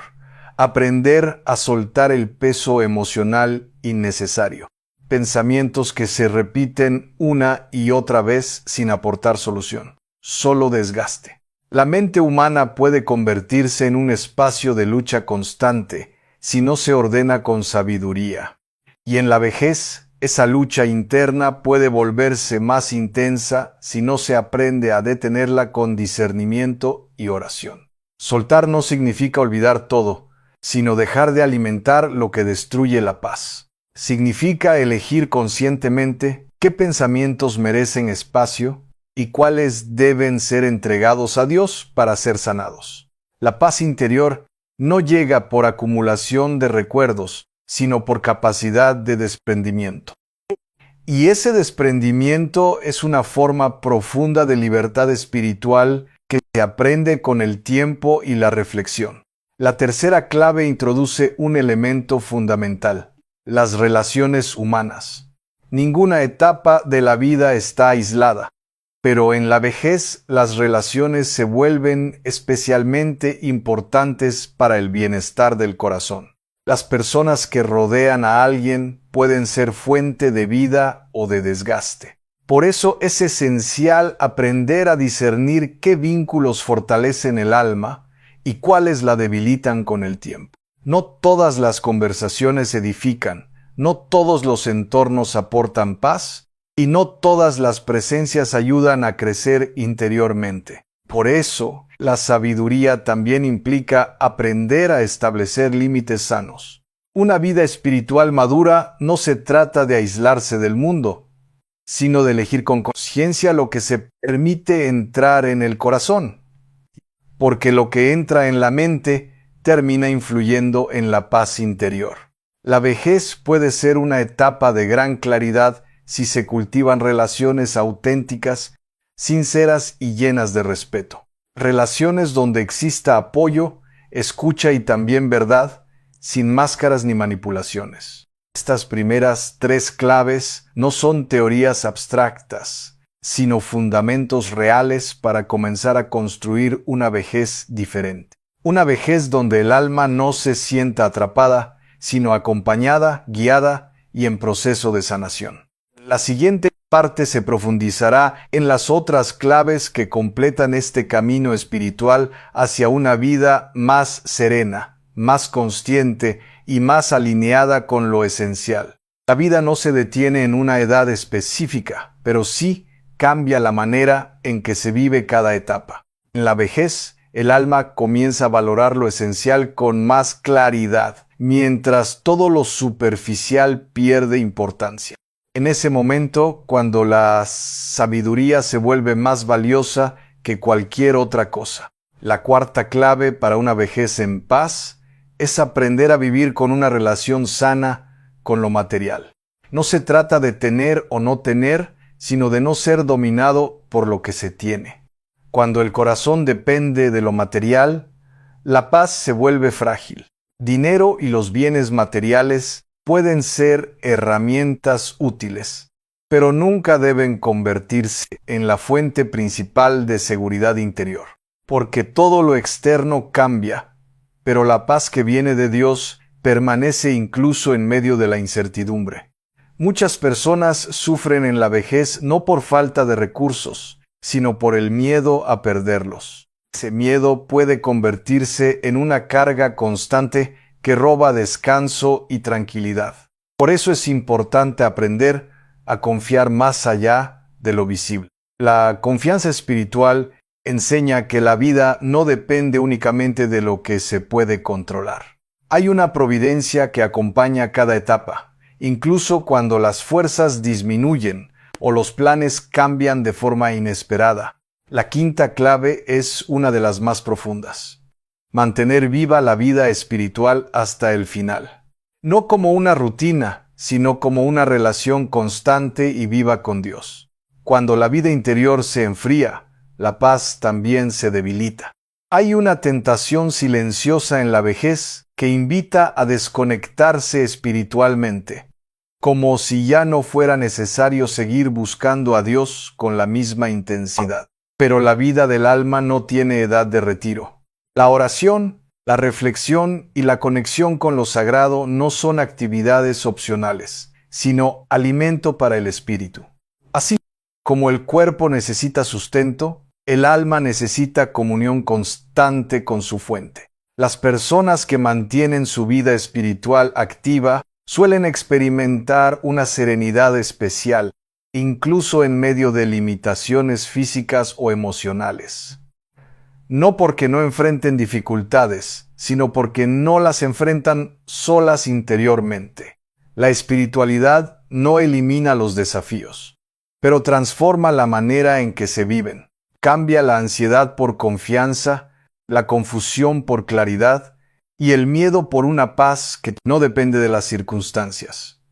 Aprender a soltar el peso emocional innecesario. Pensamientos que se repiten una y otra vez sin aportar solución. Solo desgaste. La mente humana puede convertirse en un espacio de lucha constante si no se ordena con sabiduría. Y en la vejez, esa lucha interna puede volverse más intensa si no se aprende a detenerla con discernimiento y oración. Soltar no significa olvidar todo, sino dejar de alimentar lo que destruye la paz. Significa elegir conscientemente qué pensamientos merecen espacio y cuáles deben ser entregados a Dios para ser sanados. La paz interior no llega por acumulación de recuerdos, sino por capacidad de desprendimiento. Y ese desprendimiento es una forma profunda de libertad espiritual que se aprende con el tiempo y la reflexión. La tercera clave introduce un elemento fundamental: las relaciones humanas. Ninguna etapa de la vida está aislada, pero en la vejez las relaciones se vuelven especialmente importantes para el bienestar del corazón. Las personas que rodean a alguien pueden ser fuente de vida o de desgaste. Por eso es esencial aprender a discernir qué vínculos fortalecen el alma y cuáles la debilitan con el tiempo. No todas las conversaciones edifican, no todos los entornos aportan paz y no todas las presencias ayudan a crecer interiormente. Por eso, la sabiduría también implica aprender a establecer límites sanos. Una vida espiritual madura no se trata de aislarse del mundo, sino de elegir con conciencia lo que se permite entrar en el corazón, porque lo que entra en la mente termina influyendo en la paz interior. La vejez puede ser una etapa de gran claridad si se cultivan relaciones auténticas, sinceras y llenas de respeto. Relaciones donde exista apoyo, escucha y también verdad, sin máscaras ni manipulaciones. Estas primeras tres claves no son teorías abstractas, sino fundamentos reales para comenzar a construir una vejez diferente. Una vejez donde el alma no se sienta atrapada, sino acompañada, guiada y en proceso de sanación. La siguiente parte se profundizará en las otras claves que completan este camino espiritual hacia una vida más serena, más consciente y más alineada con lo esencial. La vida no se detiene en una edad específica, pero sí cambia la manera en que se vive cada etapa. En la vejez, el alma comienza a valorar lo esencial con más claridad, mientras todo lo superficial pierde importancia. En ese momento, cuando la sabiduría se vuelve más valiosa que cualquier otra cosa. La cuarta clave para una vejez en paz es aprender a vivir con una relación sana con lo material. No se trata de tener o no tener, sino de no ser dominado por lo que se tiene. Cuando el corazón depende de lo material, la paz se vuelve frágil. Dinero y los bienes materiales pueden ser herramientas útiles, pero nunca deben convertirse en la fuente principal de seguridad interior, porque todo lo externo cambia, pero la paz que viene de Dios permanece incluso en medio de la incertidumbre. Muchas personas sufren en la vejez no por falta de recursos, sino por el miedo a perderlos. Ese miedo puede convertirse en una carga constante que roba descanso y tranquilidad. Por eso es importante aprender a confiar más allá de lo visible. La confianza espiritual enseña que la vida no depende únicamente de lo que se puede controlar. Hay una providencia que acompaña cada etapa, incluso cuando las fuerzas disminuyen o los planes cambian de forma inesperada. La quinta clave es una de las más profundas: mantener viva la vida espiritual hasta el final. No como una rutina, sino como una relación constante y viva con Dios. Cuando la vida interior se enfría, la paz también se debilita. Hay una tentación silenciosa en la vejez que invita a desconectarse espiritualmente, como si ya no fuera necesario seguir buscando a Dios con la misma intensidad. Pero la vida del alma no tiene edad de retiro. La oración, la reflexión y la conexión con lo sagrado no son actividades opcionales, sino alimento para el espíritu. Así como el cuerpo necesita sustento, el alma necesita comunión constante con su fuente. Las personas que mantienen su vida espiritual activa suelen experimentar una serenidad especial, incluso en medio de limitaciones físicas o emocionales. No porque no enfrenten dificultades, sino porque no las enfrentan solas interiormente. La espiritualidad no elimina los desafíos, pero transforma la manera en que se viven. Cambia la ansiedad por confianza, la confusión por claridad y el miedo por una paz que no depende de las circunstancias.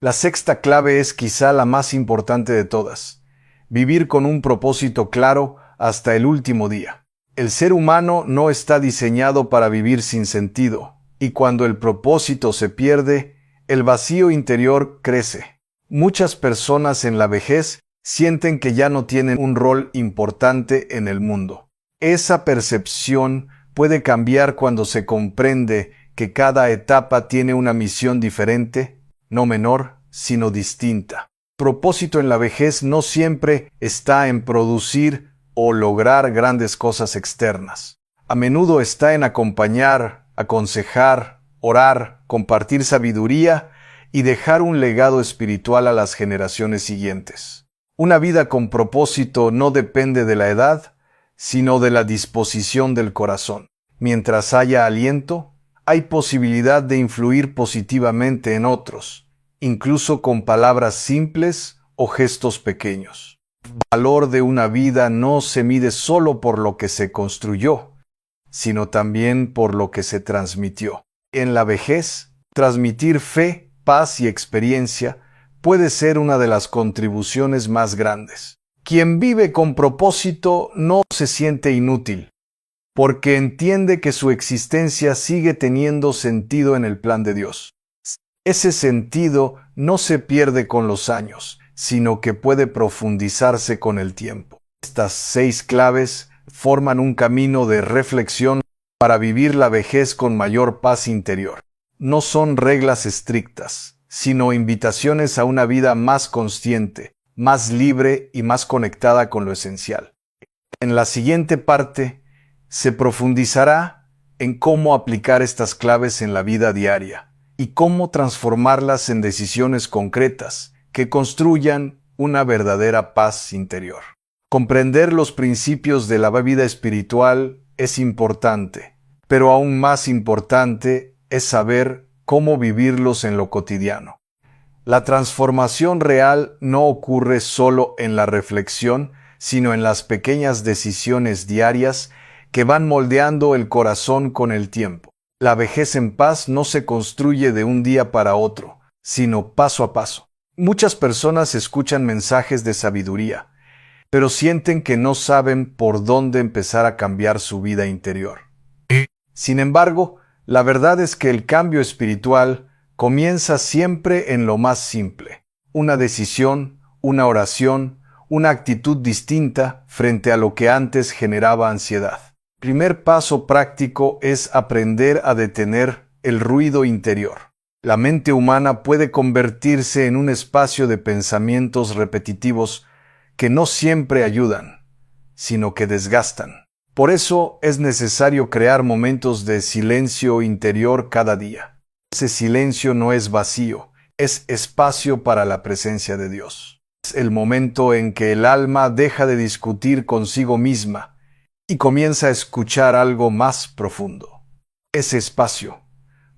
La sexta clave es quizá la más importante de todas: vivir con un propósito claro hasta el último día. El ser humano no está diseñado para vivir sin sentido, y cuando el propósito se pierde, el vacío interior crece. Muchas personas en la vejez sienten que ya no tienen un rol importante en el mundo. Esa percepción puede cambiar cuando se comprende que cada etapa tiene una misión diferente, no menor, sino distinta. El propósito en la vejez no siempre está en producir o lograr grandes cosas externas. A menudo está en acompañar, aconsejar, orar, compartir sabiduría y dejar un legado espiritual a las generaciones siguientes. Una vida con propósito no depende de la edad, sino de la disposición del corazón. Mientras haya aliento, hay posibilidad de influir positivamente en otros, incluso con palabras simples o gestos pequeños. El valor de una vida no se mide solo por lo que se construyó, sino también por lo que se transmitió. En la vejez, transmitir fe, paz y experiencia puede ser una de las contribuciones más grandes. Quien vive con propósito no se siente inútil, porque entiende que su existencia sigue teniendo sentido en el plan de Dios. Ese sentido no se pierde con los años, sino que puede profundizarse con el tiempo. Estas 6 claves forman un camino de reflexión para vivir la vejez con mayor paz interior. No son reglas estrictas, sino invitaciones a una vida más consciente, más libre y más conectada con lo esencial. En la siguiente parte, se profundizará en cómo aplicar estas claves en la vida diaria y cómo transformarlas en decisiones concretas que construyan una verdadera paz interior. Comprender los principios de la vida espiritual es importante, pero aún más importante es saber cómo vivirlos en lo cotidiano. La transformación real no ocurre solo en la reflexión, sino en las pequeñas decisiones diarias que van moldeando el corazón con el tiempo. La vejez en paz no se construye de un día para otro, sino paso a paso. Muchas personas escuchan mensajes de sabiduría, pero sienten que no saben por dónde empezar a cambiar su vida interior. Sin embargo, la verdad es que el cambio espiritual comienza siempre en lo más simple: una decisión, una oración, una actitud distinta frente a lo que antes generaba ansiedad. El primer paso práctico es aprender a detener el ruido interior. La mente humana puede convertirse en un espacio de pensamientos repetitivos que no siempre ayudan, sino que desgastan. Por eso es necesario crear momentos de silencio interior cada día. Ese silencio no es vacío, es espacio para la presencia de Dios. Es el momento en que el alma deja de discutir consigo misma y comienza a escuchar algo más profundo. Ese espacio,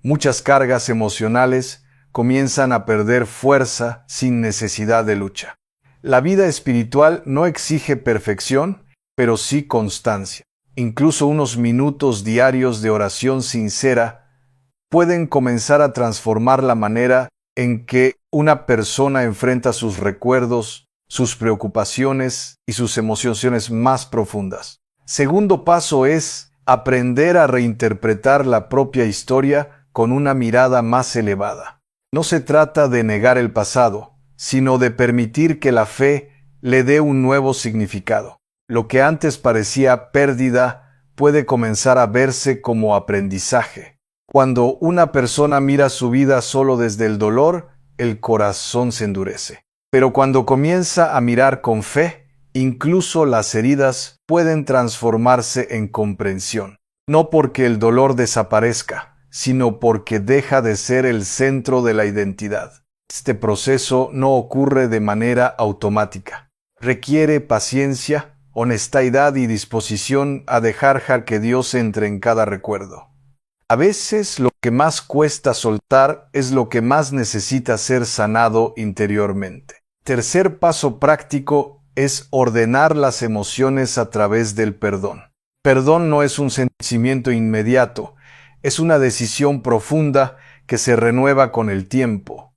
muchas cargas emocionales comienzan a perder fuerza sin necesidad de lucha. La vida espiritual no exige perfección, pero sí constancia. Incluso unos minutos diarios de oración sincera pueden comenzar a transformar la manera en que una persona enfrenta sus recuerdos, sus preocupaciones y sus emociones más profundas. Segundo paso es aprender a reinterpretar la propia historia con una mirada más elevada. No se trata de negar el pasado, sino de permitir que la fe le dé un nuevo significado. Lo que antes parecía pérdida puede comenzar a verse como aprendizaje. Cuando una persona mira su vida solo desde el dolor, el corazón se endurece. Pero cuando comienza a mirar con fe, incluso las heridas pueden transformarse en comprensión. No porque el dolor desaparezca, sino porque deja de ser el centro de la identidad. Este proceso no ocurre de manera automática. Requiere paciencia, honestidad y disposición a dejar que Dios entre en cada recuerdo. A veces lo que más cuesta soltar es lo que más necesita ser sanado interiormente. Tercer paso práctico es ordenar las emociones a través del perdón. Perdón no es un sentimiento inmediato, es una decisión profunda que se renueva con el tiempo.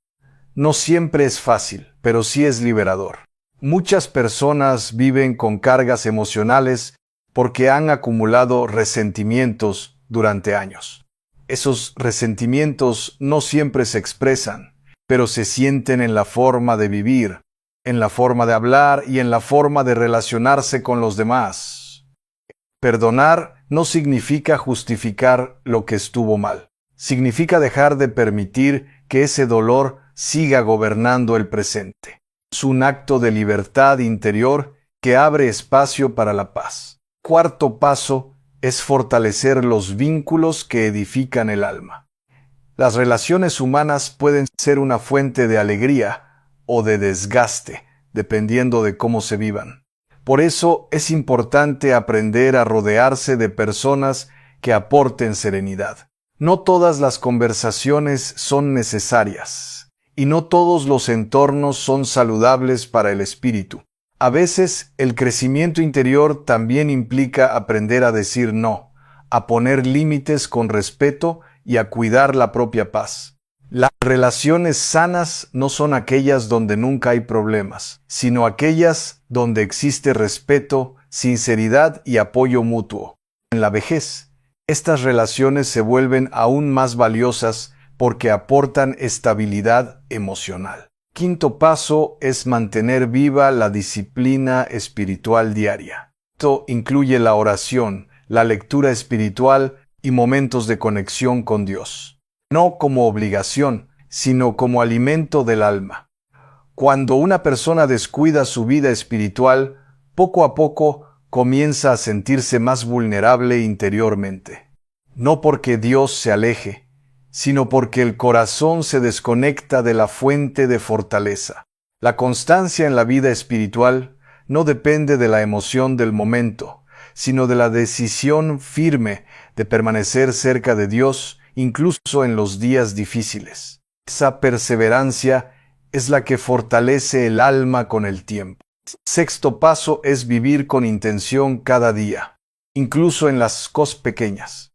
No siempre es fácil, pero sí es liberador. Muchas personas viven con cargas emocionales porque han acumulado resentimientos durante años. Esos resentimientos no siempre se expresan, pero se sienten en la forma de vivir, en la forma de hablar y en la forma de relacionarse con los demás. Perdonar no significa justificar lo que estuvo mal. Significa dejar de permitir que ese dolor siga gobernando el presente. Es un acto de libertad interior que abre espacio para la paz. Cuarto paso es fortalecer los vínculos que edifican el alma. Las relaciones humanas pueden ser una fuente de alegría o de desgaste, dependiendo de cómo se vivan. Por eso es importante aprender a rodearse de personas que aporten serenidad. No todas las conversaciones son necesarias, y no todos los entornos son saludables para el espíritu. A veces, el crecimiento interior también implica aprender a decir no, a poner límites con respeto y a cuidar la propia paz. Las relaciones sanas no son aquellas donde nunca hay problemas, sino aquellas donde existe respeto, sinceridad y apoyo mutuo. En la vejez, estas relaciones se vuelven aún más valiosas porque aportan estabilidad emocional. Quinto paso es mantener viva la disciplina espiritual diaria. Esto incluye la oración, la lectura espiritual y momentos de conexión con Dios. No como obligación, sino como alimento del alma. Cuando una persona descuida su vida espiritual, poco a poco comienza a sentirse más vulnerable interiormente. No porque Dios se aleje, sino porque el corazón se desconecta de la fuente de fortaleza. La constancia en la vida espiritual no depende de la emoción del momento, sino de la decisión firme de permanecer cerca de Dios, incluso en los días difíciles. Esa perseverancia es la que fortalece el alma con el tiempo. Sexto paso es vivir con intención cada día, incluso en las cosas pequeñas.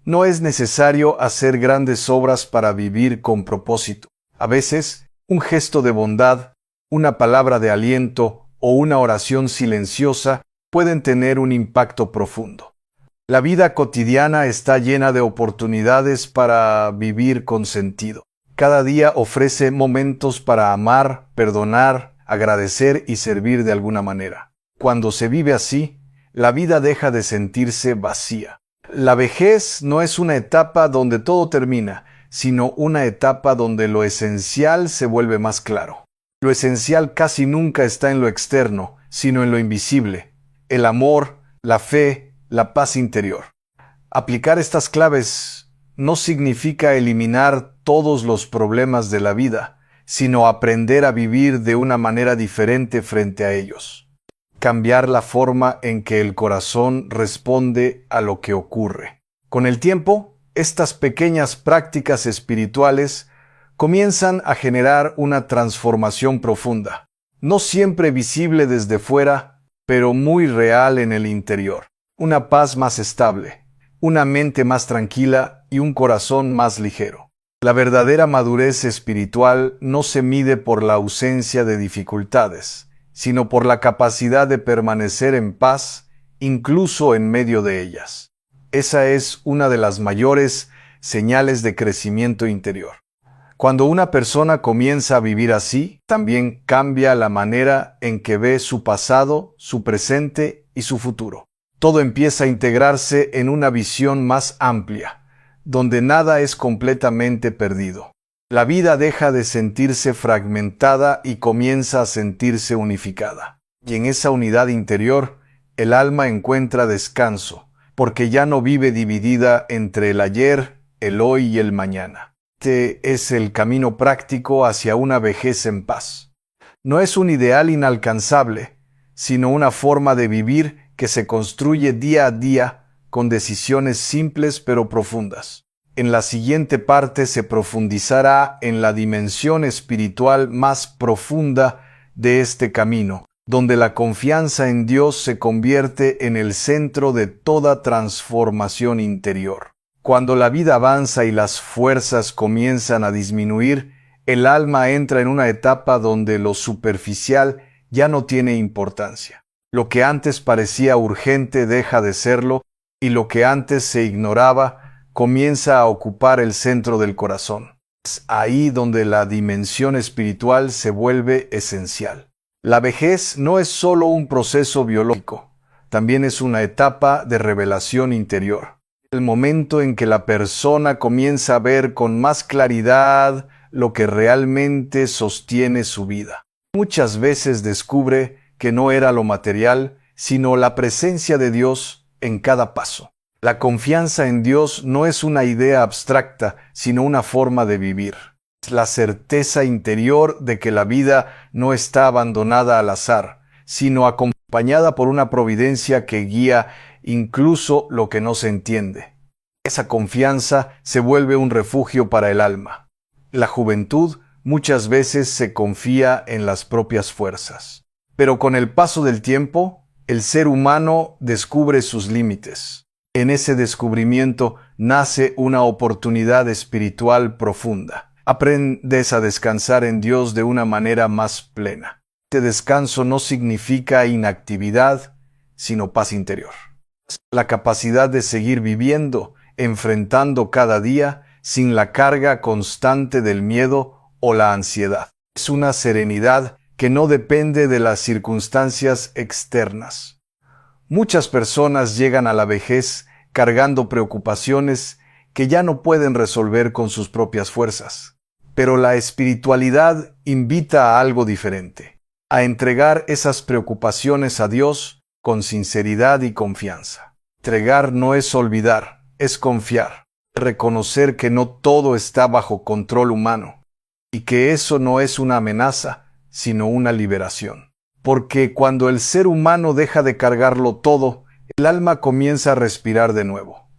No es necesario hacer grandes obras para vivir con propósito. A veces, un gesto de bondad, una palabra de aliento o una oración silenciosa pueden tener un impacto profundo. La vida cotidiana está llena de oportunidades para vivir con sentido. Cada día ofrece momentos para amar, perdonar, agradecer y servir de alguna manera. Cuando se vive así, la vida deja de sentirse vacía. La vejez no es una etapa donde todo termina, sino una etapa donde lo esencial se vuelve más claro. Lo esencial casi nunca está en lo externo, sino en lo invisible. El amor, la fe, la paz interior. Aplicar estas claves no significa eliminar todos los problemas de la vida, sino aprender a vivir de una manera diferente frente a ellos. Cambiar la forma en que el corazón responde a lo que ocurre. Con el tiempo, estas pequeñas prácticas espirituales comienzan a generar una transformación profunda, no siempre visible desde fuera, pero muy real en el interior. Una paz más estable, una mente más tranquila y un corazón más ligero. La verdadera madurez espiritual no se mide por la ausencia de dificultades, sino por la capacidad de permanecer en paz, incluso en medio de ellas. Esa es una de las mayores señales de crecimiento interior. Cuando una persona comienza a vivir así, también cambia la manera en que ve su pasado, su presente y su futuro. Todo empieza a integrarse en una visión más amplia, donde nada es completamente perdido. La vida deja de sentirse fragmentada y comienza a sentirse unificada. Y en esa unidad interior, el alma encuentra descanso, porque ya no vive dividida entre el ayer, el hoy y el mañana. Este es el camino práctico hacia una vejez en paz. No es un ideal inalcanzable, sino una forma de vivir que se construye día a día con decisiones simples pero profundas. En la siguiente parte se profundizará en la dimensión espiritual más profunda de este camino, donde la confianza en Dios se convierte en el centro de toda transformación interior. Cuando la vida avanza y las fuerzas comienzan a disminuir, el alma entra en una etapa donde lo superficial ya no tiene importancia. Lo que antes parecía urgente deja de serlo, y lo que antes se ignoraba comienza a ocupar el centro del corazón. Es ahí donde la dimensión espiritual se vuelve esencial. La vejez no es solo un proceso biológico, también es una etapa de revelación interior. El momento en que la persona comienza a ver con más claridad lo que realmente sostiene su vida. Muchas veces descubre que no era lo material, sino la presencia de Dios en cada paso. La confianza en Dios no es una idea abstracta, sino una forma de vivir. Es la certeza interior de que la vida no está abandonada al azar, sino acompañada por una providencia que guía incluso lo que no se entiende. Esa confianza se vuelve un refugio para el alma. La juventud muchas veces se confía en las propias fuerzas. Pero con el paso del tiempo, el ser humano descubre sus límites. En ese descubrimiento nace una oportunidad espiritual profunda. Aprendes a descansar en Dios de una manera más plena. Este descanso no significa inactividad, sino paz interior. La capacidad de seguir viviendo, enfrentando cada día, sin la carga constante del miedo o la ansiedad. Es una serenidad que no depende de las circunstancias externas. Muchas personas llegan a la vejez cargando preocupaciones que ya no pueden resolver con sus propias fuerzas. Pero la espiritualidad invita a algo diferente, a entregar esas preocupaciones a Dios con sinceridad y confianza. Entregar no es olvidar, es confiar. Reconocer que no todo está bajo control humano y que eso no es una amenaza, sino una liberación. Porque cuando el ser humano deja de cargarlo todo, el alma comienza a respirar de nuevo.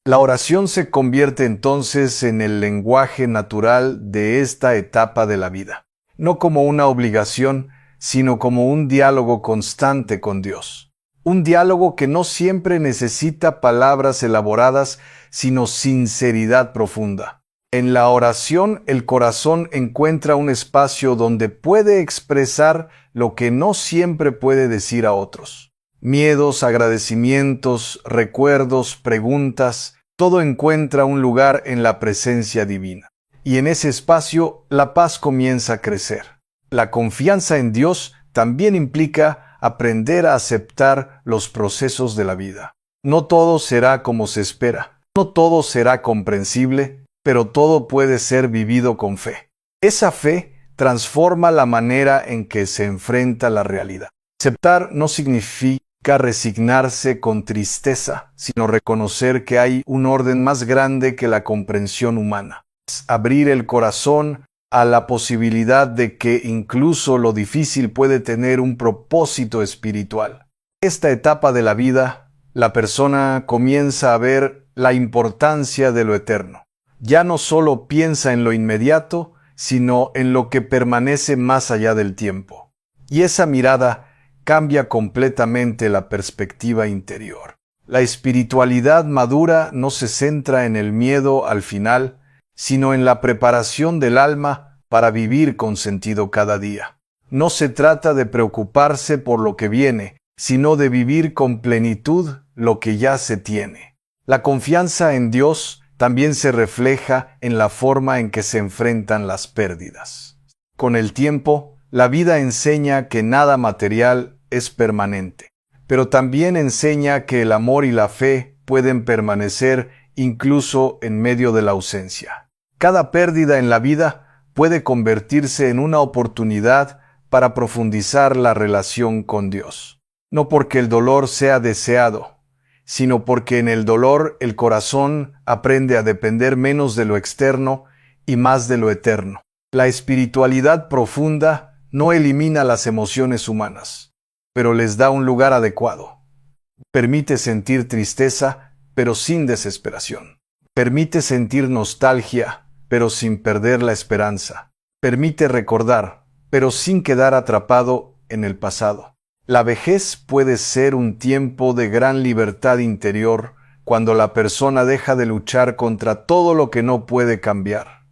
La oración se convierte entonces en el lenguaje natural de esta etapa de la vida, no como una obligación, sino como un diálogo constante con Dios. Un diálogo que no siempre necesita palabras elaboradas, sino sinceridad profunda. En la oración, el corazón encuentra un espacio donde puede expresar lo que no siempre puede decir a otros. Miedos, agradecimientos, recuerdos, preguntas, todo encuentra un lugar en la presencia divina. Y en ese espacio, la paz comienza a crecer. La confianza en Dios también implica aprender a aceptar los procesos de la vida. No todo será como se espera, no todo será comprensible, pero todo puede ser vivido con fe. Esa fe transforma la manera en que se enfrenta la realidad. Aceptar no significa resignarse con tristeza, sino reconocer que hay un orden más grande que la comprensión humana. Es abrir el corazón a la posibilidad de que incluso lo difícil puede tener un propósito espiritual. En esta etapa de la vida, la persona comienza a ver la importancia de lo eterno. Ya no solo piensa en lo inmediato, sino en lo que permanece más allá del tiempo. Y esa mirada cambia completamente la perspectiva interior. La espiritualidad madura no se centra en el miedo al final, sino en la preparación del alma para vivir con sentido cada día. No se trata de preocuparse por lo que viene, sino de vivir con plenitud lo que ya se tiene. La confianza en Dios también se refleja en la forma en que se enfrentan las pérdidas. Con el tiempo, la vida enseña que nada material es permanente, pero también enseña que el amor y la fe pueden permanecer incluso en medio de la ausencia. Cada pérdida en la vida puede convertirse en una oportunidad para profundizar la relación con Dios. No porque el dolor sea deseado, sino porque en el dolor el corazón aprende a depender menos de lo externo y más de lo eterno. La espiritualidad profunda no elimina las emociones humanas, pero les da un lugar adecuado. Permite sentir tristeza, pero sin desesperación. Permite sentir nostalgia, pero sin perder la esperanza. Permite recordar, pero sin quedar atrapado en el pasado. La vejez puede ser un tiempo de gran libertad interior cuando la persona deja de luchar contra todo lo que no puede cambiar.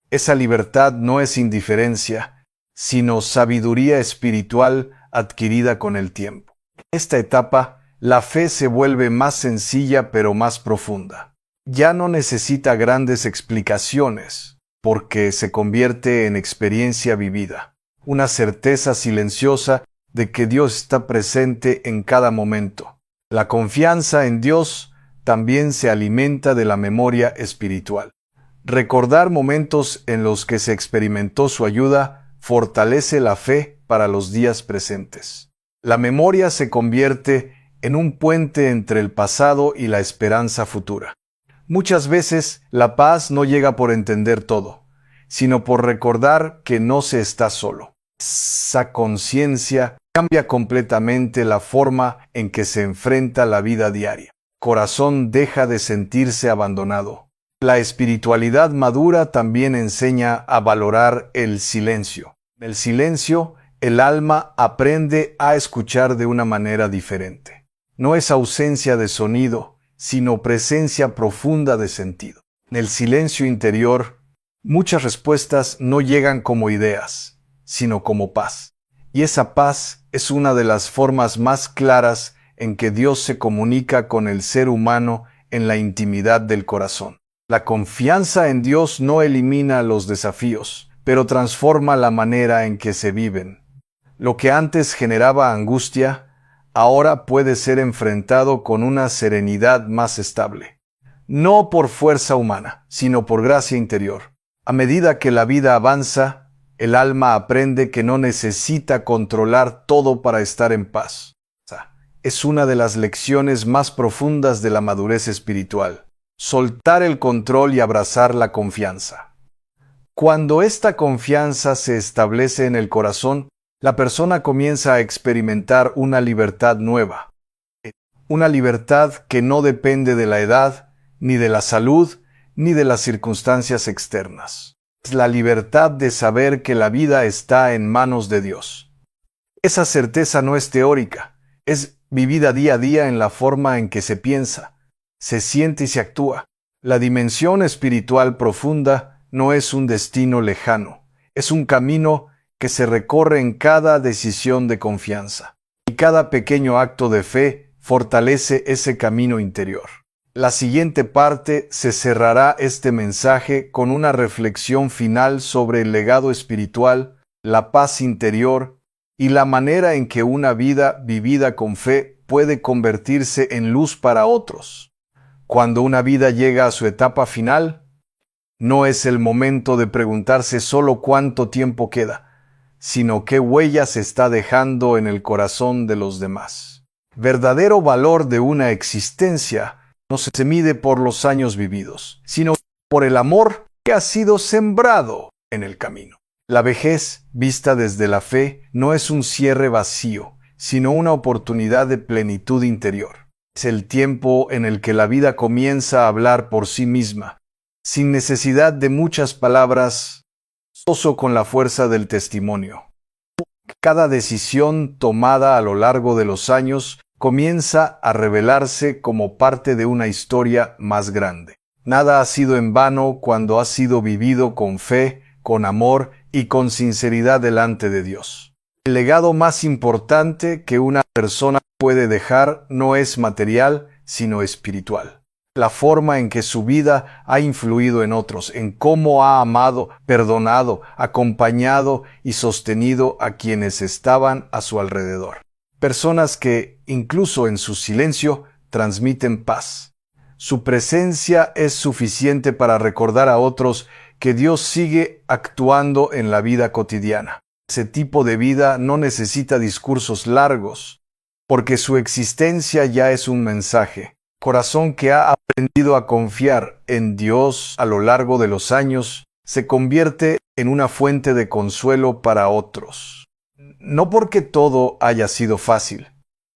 Esa libertad no es indiferencia, sino sabiduría espiritual adquirida con el tiempo. En esta etapa, la fe se vuelve más sencilla pero más profunda. Ya no necesita grandes explicaciones, porque se convierte en experiencia vivida, una certeza silenciosa de que Dios está presente en cada momento. La confianza en Dios también se alimenta de la memoria espiritual. Recordar momentos en los que se experimentó su ayuda fortalece la fe para los días presentes. La memoria se convierte en un puente entre el pasado y la esperanza futura. Muchas veces la paz no llega por entender todo, sino por recordar que no se está solo. Esa conciencia cambia completamente la forma en que se enfrenta la vida diaria. Corazón deja de sentirse abandonado. La espiritualidad madura también enseña a valorar el silencio. En el silencio, el alma aprende a escuchar de una manera diferente. No es ausencia de sonido, sino presencia profunda de sentido. En el silencio interior, muchas respuestas no llegan como ideas, sino como paz. Y esa paz es una de las formas más claras en que Dios se comunica con el ser humano en la intimidad del corazón. La confianza en Dios no elimina los desafíos, pero transforma la manera en que se viven. Lo que antes generaba angustia, ahora puede ser enfrentado con una serenidad más estable. No por fuerza humana, sino por gracia interior. A medida que la vida avanza, el alma aprende que no necesita controlar todo para estar en paz. Es una de las lecciones más profundas de la madurez espiritual. Soltar el control y abrazar la confianza. Cuando esta confianza se establece en el corazón, la persona comienza a experimentar una libertad nueva. Una libertad que no depende de la edad, ni de la salud, ni de las circunstancias externas. Es la libertad de saber que la vida está en manos de Dios. Esa certeza no es teórica, es vivida día a día en la forma en que se piensa, se siente y se actúa. La dimensión espiritual profunda no es un destino lejano, es un camino que se recorre en cada decisión de confianza. Y cada pequeño acto de fe fortalece ese camino interior. La siguiente parte se cerrará este mensaje con una reflexión final sobre el legado espiritual, la paz interior y la manera en que una vida vivida con fe puede convertirse en luz para otros. Cuando una vida llega a su etapa final, no es el momento de preguntarse solo cuánto tiempo queda, sino qué huella se está dejando en el corazón de los demás. Verdadero valor de una existencia no se mide por los años vividos, sino por el amor que ha sido sembrado en el camino. La vejez, vista desde la fe, no es un cierre vacío, sino una oportunidad de plenitud interior. Es el tiempo en el que la vida comienza a hablar por sí misma, sin necesidad de muchas palabras, solo con la fuerza del testimonio. Cada decisión tomada a lo largo de los años comienza a revelarse como parte de una historia más grande. Nada ha sido en vano cuando ha sido vivido con fe, con amor y con sinceridad delante de Dios. El legado más importante que una persona puede dejar no es material, sino espiritual. La forma en que su vida ha influido en otros, en cómo ha amado, perdonado, acompañado y sostenido a quienes estaban a su alrededor. Personas que, incluso en su silencio, transmiten paz. Su presencia es suficiente para recordar a otros que Dios sigue actuando en la vida cotidiana. Ese tipo de vida no necesita discursos largos, porque su existencia ya es un mensaje. Corazón que ha aprendido a confiar en Dios a lo largo de los años, se convierte en una fuente de consuelo para otros. No porque todo haya sido fácil,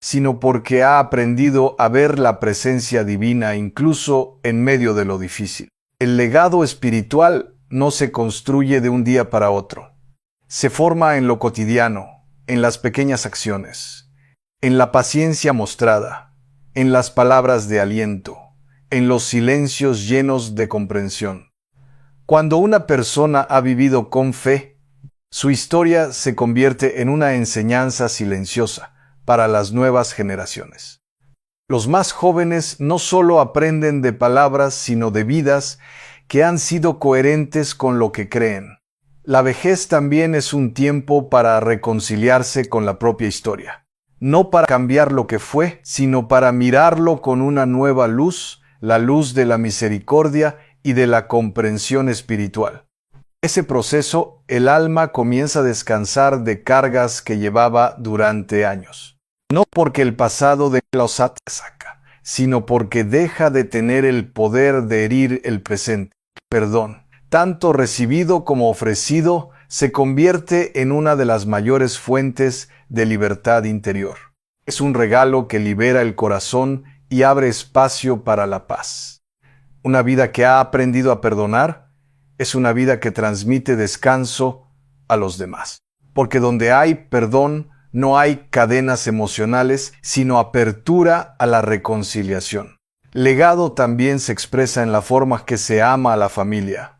sino porque ha aprendido a ver la presencia divina incluso en medio de lo difícil. El legado espiritual no se construye de un día para otro. Se forma en lo cotidiano, en las pequeñas acciones, en la paciencia mostrada, en las palabras de aliento, en los silencios llenos de comprensión. Cuando una persona ha vivido con fe, su historia se convierte en una enseñanza silenciosa para las nuevas generaciones. Los más jóvenes no solo aprenden de palabras, sino de vidas que han sido coherentes con lo que creen. La vejez también es un tiempo para reconciliarse con la propia historia. No para cambiar lo que fue, sino para mirarlo con una nueva luz, la luz de la misericordia y de la comprensión espiritual. Ese proceso, el alma comienza a descansar de cargas que llevaba durante años. No porque el pasado de los saca, sino porque deja de tener el poder de herir el presente. Perdón, tanto recibido como ofrecido, se convierte en una de las mayores fuentes de libertad interior. Es un regalo que libera el corazón y abre espacio para la paz. Una vida que ha aprendido a perdonar es una vida que transmite descanso a los demás. Porque donde hay perdón, no hay cadenas emocionales, sino apertura a la reconciliación. Legado también se expresa en la forma que se ama a la familia.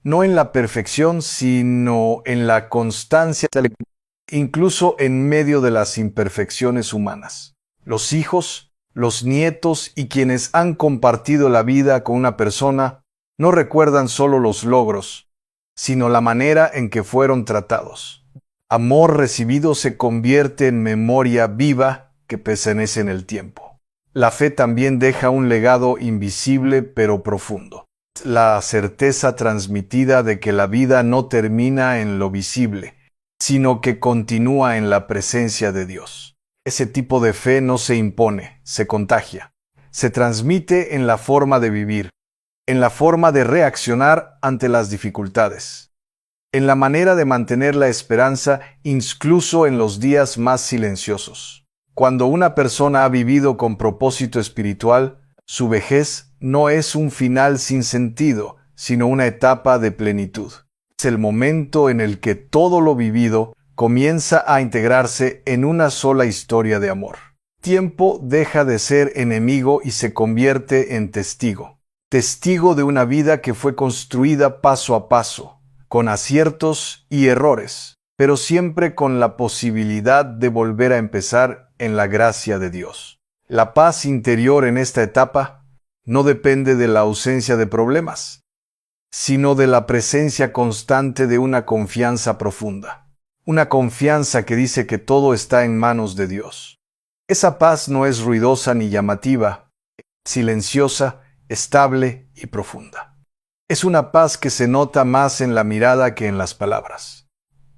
No en la perfección, sino en la constancia, incluso en medio de las imperfecciones humanas. Los hijos, los nietos y quienes han compartido la vida con una persona no recuerdan solo los logros, sino la manera en que fueron tratados. Amor recibido se convierte en memoria viva que permanece en el tiempo. La fe también deja un legado invisible pero profundo. La certeza transmitida de que la vida no termina en lo visible, sino que continúa en la presencia de Dios. Ese tipo de fe no se impone, se contagia. Se transmite en la forma de vivir, en la forma de reaccionar ante las dificultades, en la manera de mantener la esperanza incluso en los días más silenciosos. Cuando una persona ha vivido con propósito espiritual, su vejez no es un final sin sentido, sino una etapa de plenitud. Es el momento en el que todo lo vivido comienza a integrarse en una sola historia de amor. Tiempo deja de ser enemigo y se convierte en testigo. Testigo de una vida que fue construida paso a paso, con aciertos y errores, pero siempre con la posibilidad de volver a empezar en la gracia de Dios. La paz interior en esta etapa no depende de la ausencia de problemas, sino de la presencia constante de una confianza profunda. Una confianza que dice que todo está en manos de Dios. Esa paz no es ruidosa ni llamativa, silenciosa, estable y profunda. Es una paz que se nota más en la mirada que en las palabras.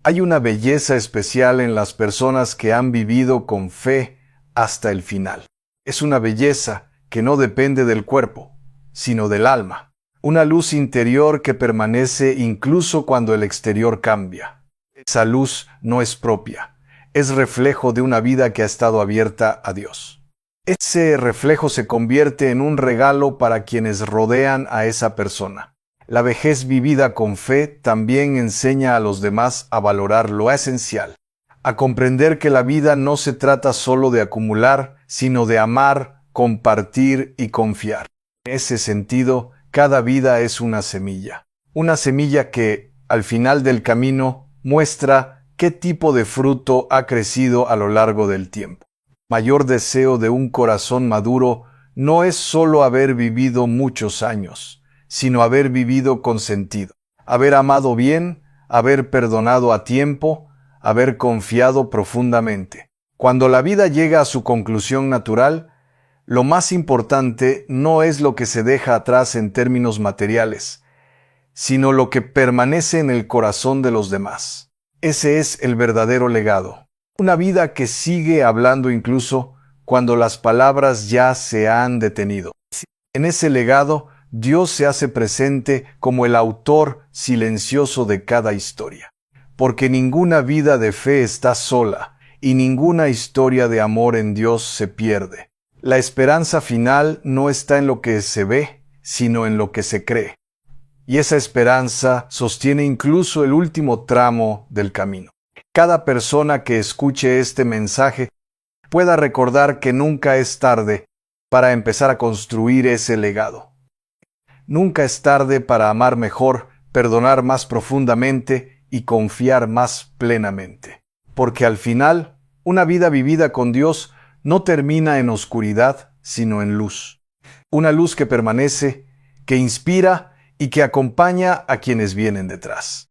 Hay una belleza especial en las personas que han vivido con fe hasta el final. Es una belleza que no depende del cuerpo, sino del alma. Una luz interior que permanece incluso cuando el exterior cambia. Esa luz no es propia, es reflejo de una vida que ha estado abierta a Dios. Ese reflejo se convierte en un regalo para quienes rodean a esa persona. La vejez vivida con fe también enseña a los demás a valorar lo esencial, a comprender que la vida no se trata solo de acumular, sino de amar, compartir y confiar. En ese sentido, cada vida es una semilla que, al final del camino, muestra qué tipo de fruto ha crecido a lo largo del tiempo. Mayor deseo de un corazón maduro no es solo haber vivido muchos años, sino haber vivido con sentido, haber amado bien, haber perdonado a tiempo, haber confiado profundamente. Cuando la vida llega a su conclusión natural, lo más importante no es lo que se deja atrás en términos materiales, sino lo que permanece en el corazón de los demás. Ese es el verdadero legado. Una vida que sigue hablando incluso cuando las palabras ya se han detenido. En ese legado, Dios se hace presente como el autor silencioso de cada historia. Porque ninguna vida de fe está sola, y ninguna historia de amor en Dios se pierde. La esperanza final no está en lo que se ve, sino en lo que se cree. Y esa esperanza sostiene incluso el último tramo del camino. Cada persona que escuche este mensaje pueda recordar que nunca es tarde para empezar a construir ese legado. Nunca es tarde para amar mejor, perdonar más profundamente y confiar más plenamente. Porque al final, una vida vivida con Dios no termina en oscuridad, sino en luz. Una luz que permanece, que inspira y que acompaña a quienes vienen detrás.